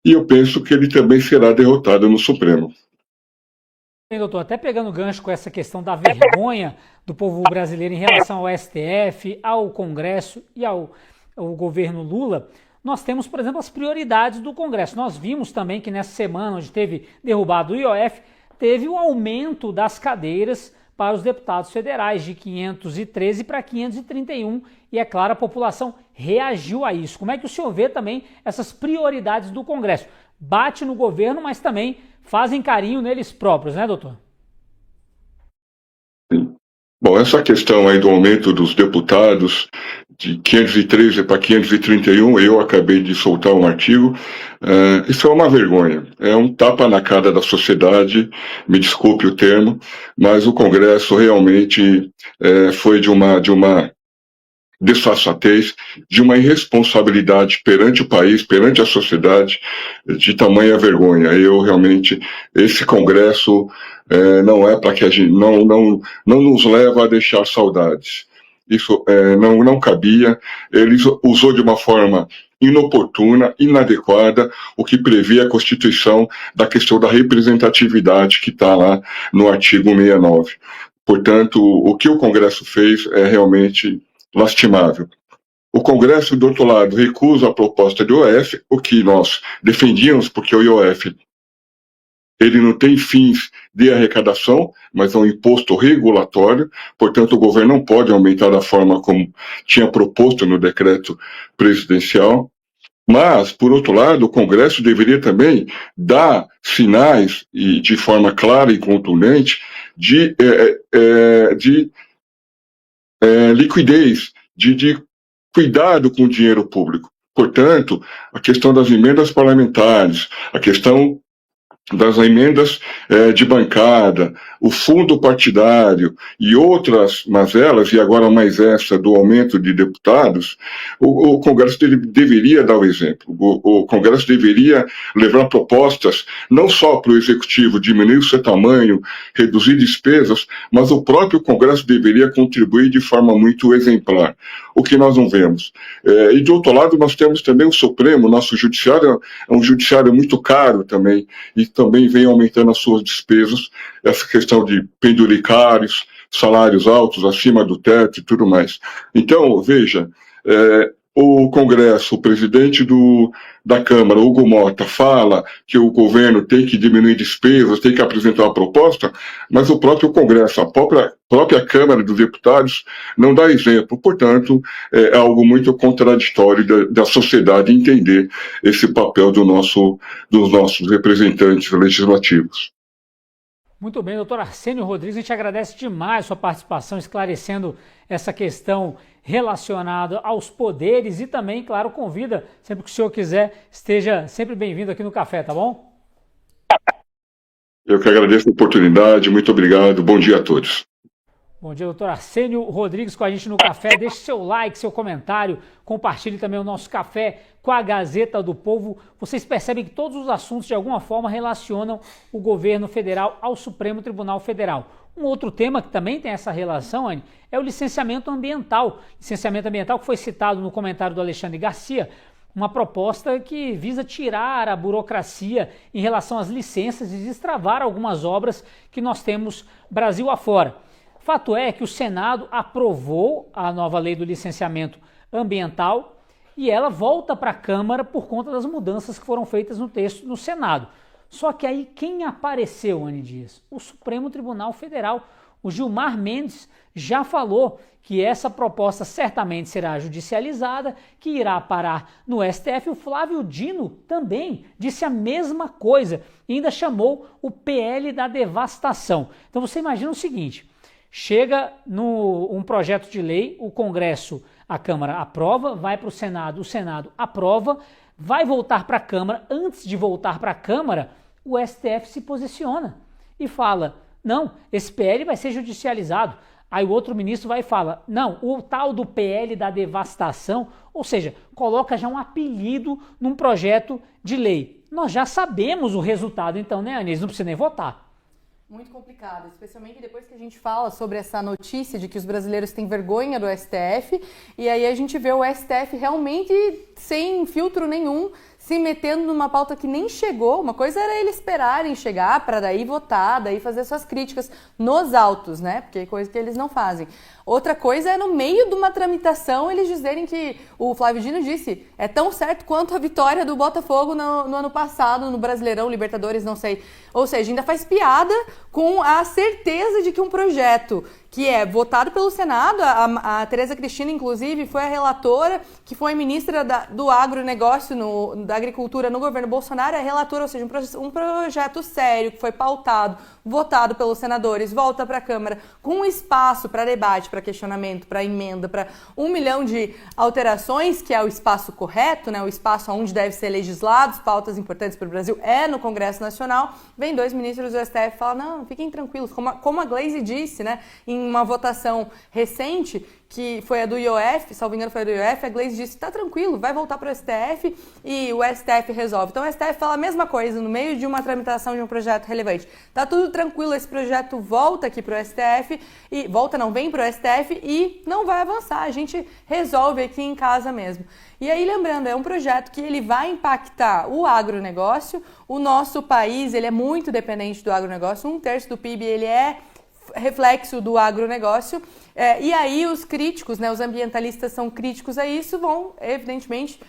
e eu penso que ele também será derrotado no Supremo. Bem, doutor, até pegando gancho com essa questão da vergonha do povo brasileiro em relação ao STF, ao Congresso e ao governo Lula, nós temos, por exemplo, as prioridades do Congresso. Nós vimos também que nessa semana, onde teve derrubado o IOF, teve o aumento das cadeiras para os deputados federais, de 513 para 531, e é claro, a população reagiu a isso. Como é que o senhor vê também essas prioridades do Congresso? Bate no governo, mas também fazem carinho neles próprios, né, doutor? Sim. Bom, essa questão aí do aumento dos deputados de 513 para 531, eu acabei de soltar um artigo, isso é uma vergonha, é um tapa na cara da sociedade, me desculpe o termo, mas o Congresso realmente foi de uma desfaçatez, de uma irresponsabilidade perante o país, perante a sociedade, de tamanha vergonha. Eu realmente, esse Congresso não é para que a gente, não nos leva a deixar saudades. Isso não cabia. Ele usou de uma forma inoportuna, inadequada, o que prevê a Constituição da questão da representatividade que está lá no artigo 69. Portanto, o que o Congresso fez é realmente lastimável. O Congresso, do outro lado, recusa a proposta do IOF, o que nós defendíamos, porque o IOF ele não tem fins de arrecadação, mas é um imposto regulatório, portanto o governo não pode aumentar da forma como tinha proposto no decreto presidencial. Mas, por outro lado, o Congresso deveria também dar sinais, e de forma clara e contundente, de liquidez, de cuidado com o dinheiro público. Portanto, a questão das emendas parlamentares, a questão das emendas de bancada, o fundo partidário e outras mazelas, e agora mais essa do aumento de deputados, o Congresso deveria dar o exemplo. O Congresso deveria levar propostas não só para o Executivo diminuir o seu tamanho, reduzir despesas, mas o próprio Congresso deveria contribuir de forma muito exemplar, o que nós não vemos. E do outro lado nós temos também o Supremo, nosso judiciário é um judiciário muito caro também, e também vem aumentando as suas despesas, essa questão de penduricários, salários altos acima do teto e tudo mais. Então, veja, o Congresso, o presidente da Câmara, Hugo Mota, fala que o governo tem que diminuir despesas, tem que apresentar uma proposta, mas o próprio Congresso, a própria Câmara dos Deputados não dá exemplo. Portanto, é algo muito contraditório da sociedade entender esse papel dos nossos representantes legislativos. Muito bem, doutor Arsênio Rodrigues, a gente agradece demais a sua participação, esclarecendo essa questão relacionada aos poderes e também, claro, convida, sempre que o senhor quiser, esteja sempre bem-vindo aqui no Café, tá bom? Eu que agradeço a oportunidade, muito obrigado, bom dia a todos. Bom dia, doutor Arsênio Rodrigues com a gente no Café. Deixe seu like, seu comentário, compartilhe também o nosso Café com a Gazeta do Povo. Vocês percebem que todos os assuntos de alguma forma relacionam o governo federal ao Supremo Tribunal Federal. Um outro tema que também tem essa relação, Anny, é o licenciamento ambiental. Licenciamento ambiental que foi citado no comentário do Alexandre Garcia, uma proposta que visa tirar a burocracia em relação às licenças e destravar algumas obras que nós temos Brasil afora. Fato é que o Senado aprovou a nova lei do licenciamento ambiental e ela volta para a Câmara por conta das mudanças que foram feitas no texto no Senado. Só que aí quem apareceu, Anny Dias? O Supremo Tribunal Federal. O Gilmar Mendes já falou que essa proposta certamente será judicializada, que irá parar no STF. O Flávio Dino também disse a mesma coisa e ainda chamou o PL da devastação. Então você imagina o seguinte: chega um projeto de lei, o Congresso, a Câmara aprova, vai para o Senado aprova, vai voltar para a Câmara. Antes de voltar para a Câmara, o STF se posiciona e fala, não, esse PL vai ser judicializado. Aí o outro ministro vai e fala, não, o tal do PL da devastação, ou seja, coloca já um apelido num projeto de lei. Nós já sabemos o resultado, então, né, Anísio? Não precisa nem votar. Muito complicado, especialmente depois que a gente fala sobre essa notícia de que os brasileiros têm vergonha do STF, e aí a gente vê o STF realmente sem filtro nenhum, se metendo numa pauta que nem chegou. Uma coisa era eles esperarem chegar para daí votar, daí fazer suas críticas nos autos, né? Porque é coisa que eles não fazem. Outra coisa é no meio de uma tramitação eles dizerem que, o Flávio Dino disse, é tão certo quanto a vitória do Botafogo no ano passado, no Brasileirão, Libertadores, não sei. Ou seja, ainda faz piada com a certeza de que um projeto que é votado pelo Senado, a Tereza Cristina, inclusive, foi a relatora, que foi ministra do agronegócio, da agricultura no governo Bolsonaro, é a relatora, ou seja, um projeto sério, que foi pautado, votado pelos senadores, volta para a Câmara, com espaço para debate, para questionamento, para emenda, para 1 milhão de alterações, que é o espaço correto, né, o espaço onde deve ser legislado, pautas importantes para o Brasil, é no Congresso Nacional. Vem 2 ministros do STF e falam, não, fiquem tranquilos, como a Glaze disse, né, em uma votação recente, que foi a do IOF, salvo engano foi a do IOF, a Glaze disse, tá tranquilo, vai voltar para o STF e o STF resolve. Então o STF fala a mesma coisa no meio de uma tramitação de um projeto relevante. Tá tudo tranquilo, esse projeto volta aqui para o STF, vem para o STF e não vai avançar, a gente resolve aqui em casa mesmo. E aí, lembrando, é um projeto que ele vai impactar o agronegócio, o nosso país, ele é muito dependente do agronegócio, 1/3 do PIB, ele é reflexo do agronegócio, e aí os críticos, né, os ambientalistas são críticos a isso, vão, evidentemente,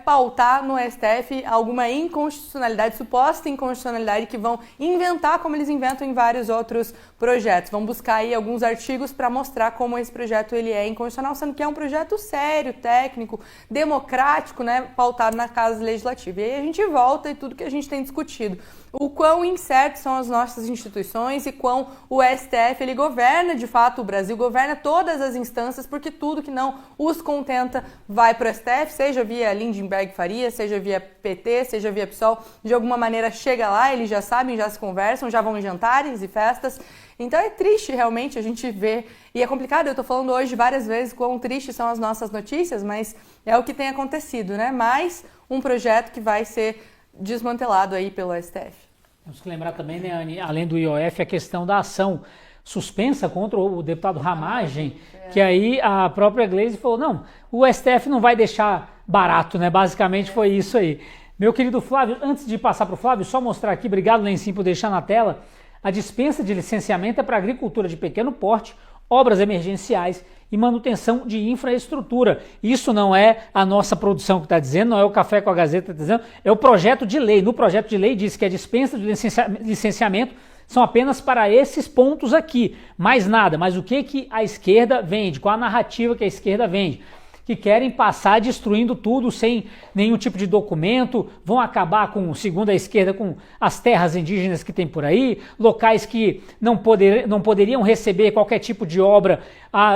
pautar no STF alguma inconstitucionalidade, suposta inconstitucionalidade, que vão inventar como eles inventam em vários outros projetos. Vão buscar aí alguns artigos para mostrar como esse projeto ele é inconstitucional, sendo que é um projeto sério, técnico, democrático, né, pautado na Casa Legislativa. E aí a gente volta e tudo que a gente tem discutido. O quão incertos são as nossas instituições e quão o STF ele governa, de fato, o Brasil governa todas as instâncias, porque tudo que não os contenta vai para o STF, seja via Lindenberg Faria, seja via PT, seja via PSOL, de alguma maneira chega lá, eles já sabem, já se conversam, já vão em jantares e festas. Então é triste realmente a gente ver, e é complicado, eu estou falando hoje várias vezes quão tristes são as nossas notícias, mas é o que tem acontecido, né? Mais um projeto que vai ser desmantelado aí pelo STF. Temos que lembrar também, né, Anny, além do IOF, a questão da ação suspensa contra o deputado Ramagem, que aí a própria Glaze falou, não, o STF não vai deixar barato, né? Basicamente foi isso aí. Meu querido Flávio, antes de passar para o Flávio, só mostrar aqui, obrigado, Lencinho, por deixar na tela, a dispensa de licenciamento é para agricultura de pequeno porte, obras emergenciais e manutenção de infraestrutura. Isso não é a nossa produção que está dizendo, não é o Café com a Gazeta que está dizendo, é o projeto de lei. No projeto de lei diz que a dispensa de licenciamento são apenas para esses pontos aqui, mais nada. Mas o que a esquerda vende? Qual a narrativa que a esquerda vende? Que querem passar destruindo tudo sem nenhum tipo de documento, vão acabar com, segundo a esquerda, com as terras indígenas que tem por aí, locais que não poderiam receber qualquer tipo de obra,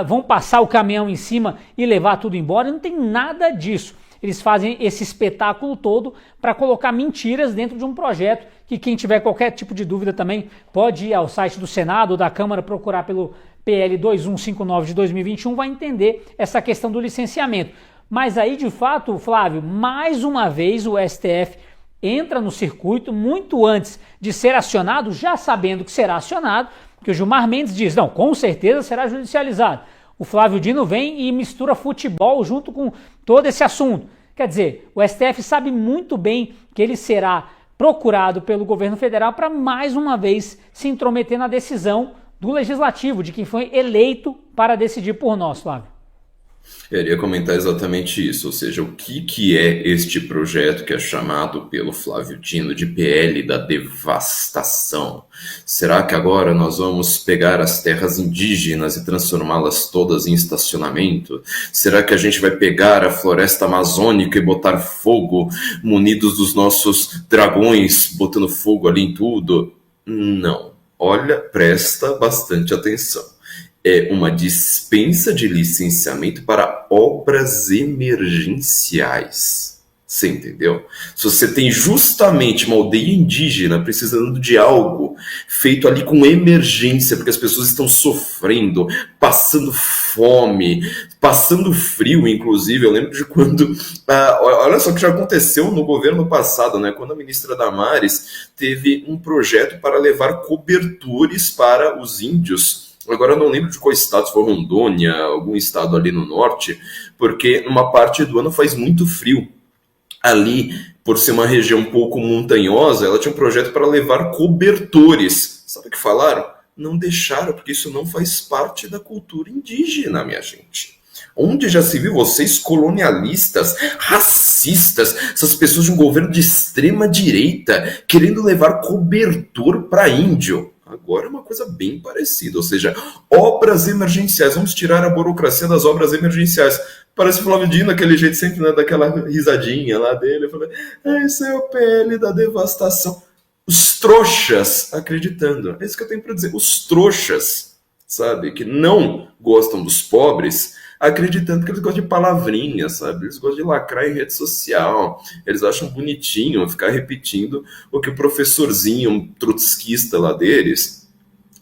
vão passar o caminhão em cima e levar tudo embora. Não tem nada disso. Eles fazem esse espetáculo todo para colocar mentiras dentro de um projeto que quem tiver qualquer tipo de dúvida também pode ir ao site do Senado ou da Câmara, procurar pelo PL 2159 de 2021, vai entender essa questão do licenciamento. Mas aí, de fato, Flávio, mais uma vez o STF entra no circuito muito antes de ser acionado, já sabendo que será acionado, porque o Gilmar Mendes diz, não, com certeza será judicializado. O Flávio Dino vem e mistura futebol junto com todo esse assunto. Quer dizer, o STF sabe muito bem que ele será procurado pelo governo federal para mais uma vez se intrometer na decisão do Legislativo, de quem foi eleito para decidir por nós, Flávio. Eu iria comentar exatamente isso, ou seja, o que é este projeto que é chamado pelo Flávio Dino de PL da devastação? Será que agora nós vamos pegar as terras indígenas e transformá-las todas em estacionamento? Será que a gente vai pegar a floresta amazônica e botar fogo, munidos dos nossos dragões, botando fogo ali em tudo? Não. Olha, presta bastante atenção. É uma dispensa de licenciamento para obras emergenciais. Você entendeu? Se você tem justamente uma aldeia indígena precisando de algo feito ali com emergência, porque as pessoas estão sofrendo, passando fome, passando frio, inclusive. Eu lembro de quando. Olha só o que já aconteceu no governo passado, né? Quando a ministra Damares teve um projeto para levar cobertores para os índios. Agora eu não lembro de qual estado, se for Rondônia, algum estado ali no norte, porque numa parte do ano faz muito frio. Ali, por ser uma região um pouco montanhosa, ela tinha um projeto para levar cobertores. Sabe o que falaram? Não deixaram, porque isso não faz parte da cultura indígena, minha gente. Onde já se viu vocês colonialistas, racistas, essas pessoas de um governo de extrema direita, querendo levar cobertor para índio? Agora é uma coisa bem parecida, ou seja, obras emergenciais. Vamos tirar a burocracia das obras emergenciais. Parece o Flávio Dino, aquele jeito sempre, né, daquela risadinha lá dele. Eu falei, esse é o PL da devastação. Os trouxas acreditando. É isso que eu tenho para dizer. Os trouxas, sabe, que não gostam dos pobres, acreditando que eles gostam de palavrinhas, sabe? Eles gostam de lacrar em rede social. Eles acham bonitinho ficar repetindo o que o professorzinho, um trotskista lá deles,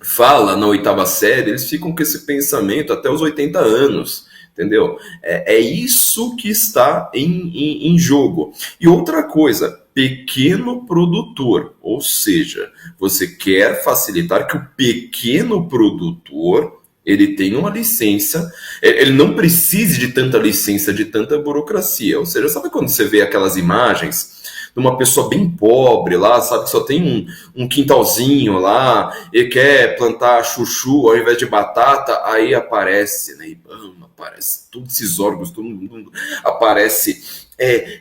fala na 8ª série. Eles ficam com esse pensamento até os 80 anos. Entendeu? É isso que está em jogo. E outra coisa, pequeno produtor, ou seja, você quer facilitar que o pequeno produtor ele tenha uma licença, ele não precise de tanta licença, de tanta burocracia. Ou seja, sabe quando você vê aquelas imagens de uma pessoa bem pobre lá, sabe, que só tem um quintalzinho lá, e quer plantar chuchu ao invés de batata, aí aparece, né, IBAMA, aparece todos esses órgãos, todo mundo aparece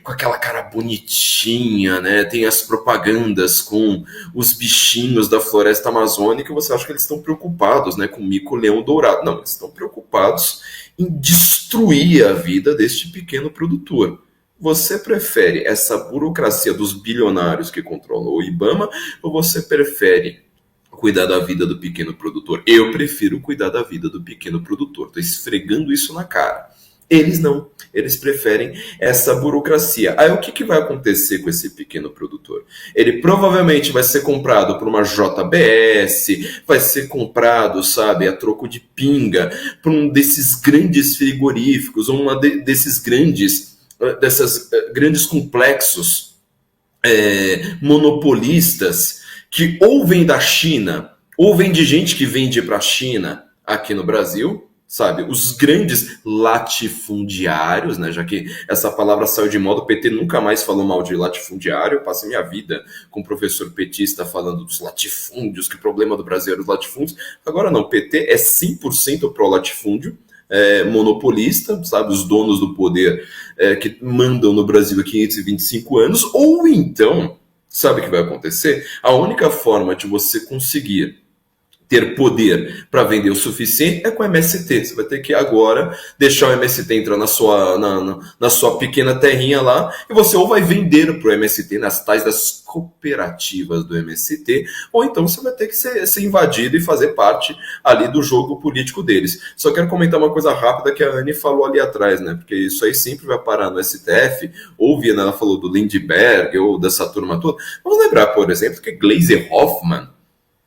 com aquela cara bonitinha, né, tem as propagandas com os bichinhos da floresta amazônica, e você acha que eles estão preocupados, né, com o mico-leão dourado. Não, eles estão preocupados em destruir a vida deste pequeno produtor. Você prefere essa burocracia dos bilionários que controlam o IBAMA, ou você prefere cuidar da vida do pequeno produtor? Eu prefiro cuidar da vida do pequeno produtor. Estou esfregando isso na cara. Eles não. Eles preferem essa burocracia. Aí o que vai acontecer com esse pequeno produtor? Ele provavelmente vai ser comprado por uma JBS, vai ser comprado, sabe, a troco de pinga, por um desses grandes frigoríficos, ou desses grandes complexos monopolistas que ou vem da China, ou vem de gente que vende para a China aqui no Brasil, sabe? Os grandes latifundiários, né? Já que essa palavra saiu de moda, o PT nunca mais falou mal de latifundiário. Eu passei minha vida com um professor petista falando dos latifúndios, que o problema do Brasil era os latifúndios. Agora não, o PT é 100% pró-latifúndio, monopolista, sabe, os donos do poder que mandam no Brasil há 525 anos, ou então, sabe o que vai acontecer? A única forma de você conseguir ter poder para vender o suficiente é com o MST. Você vai ter que agora deixar o MST entrar na sua pequena terrinha lá, e você ou vai vender para o MST nas tais das cooperativas do MST, ou então você vai ter que ser invadido e fazer parte ali do jogo político deles. Só quero comentar uma coisa rápida que a Anne falou ali atrás, né? Porque isso aí sempre vai parar no STF, ou ela falou do Lindbergh, ou dessa turma toda. Vamos lembrar, por exemplo, que Gleisi Hoffmann,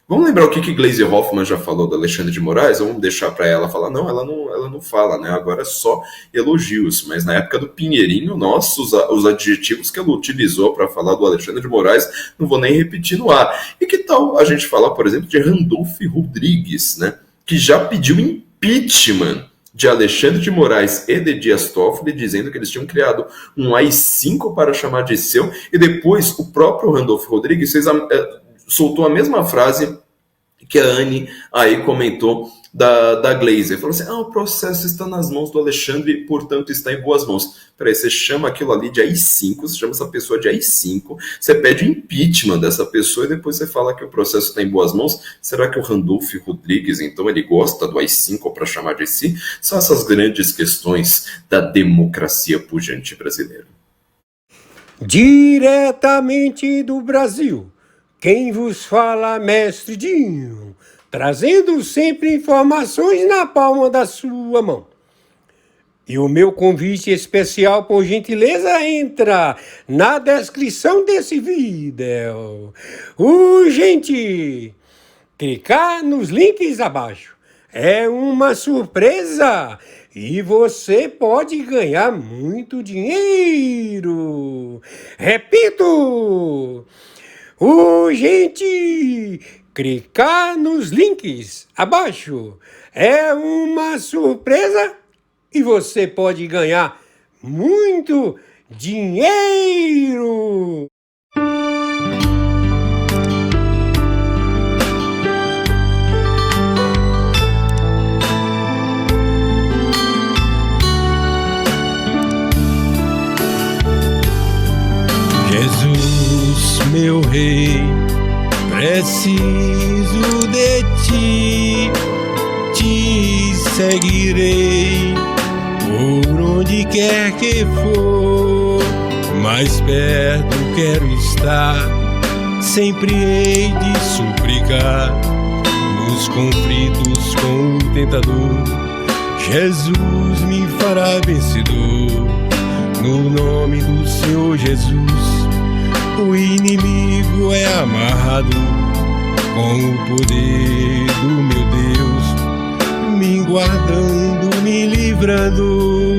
vamos lembrar o que Gleisi Hoffmann já falou do Alexandre de Moraes? Vamos deixar para ela falar? Não, ela não fala, né? Agora é só elogios. Mas na época do Pinheirinho, os adjetivos que ela utilizou para falar do Alexandre de Moraes, não vou nem repetir no ar. E que tal a gente falar, por exemplo, de Randolph Rodrigues, né? Que já pediu impeachment de Alexandre de Moraes e de Dias Toffoli, dizendo que eles tinham criado um AI-5 para chamar de seu, e depois o próprio Randolph Rodrigues soltou a mesma frase que a Anne aí comentou da Gleisi. Ele falou assim, o processo está nas mãos do Alexandre e, portanto, está em boas mãos. Peraí, você chama aquilo ali de AI-5, você chama essa pessoa de AI-5, você pede o impeachment dessa pessoa e depois você fala que o processo está em boas mãos. Será que o Randolph Rodrigues, então, ele gosta do AI-5 para chamar de si? São essas grandes questões da democracia pujante brasileira. Diretamente do Brasil, quem vos fala, Mestre Dinho, trazendo sempre informações na palma da sua mão. E o meu convite especial, por gentileza, entra na descrição desse vídeo. Urgente! Clicar nos links abaixo. É uma surpresa e você pode ganhar muito dinheiro. Repito! Urgente! Clicar nos links abaixo. É uma surpresa e você pode ganhar muito dinheiro. Jesus, meu rei, preciso de ti, te seguirei por onde quer que for, mais perto quero estar, sempre hei de suplicar, nos conflitos com o tentador, Jesus me fará vencedor, no nome do Senhor Jesus, o inimigo é amarrado, com o poder do meu Deus, me guardando, me livrando.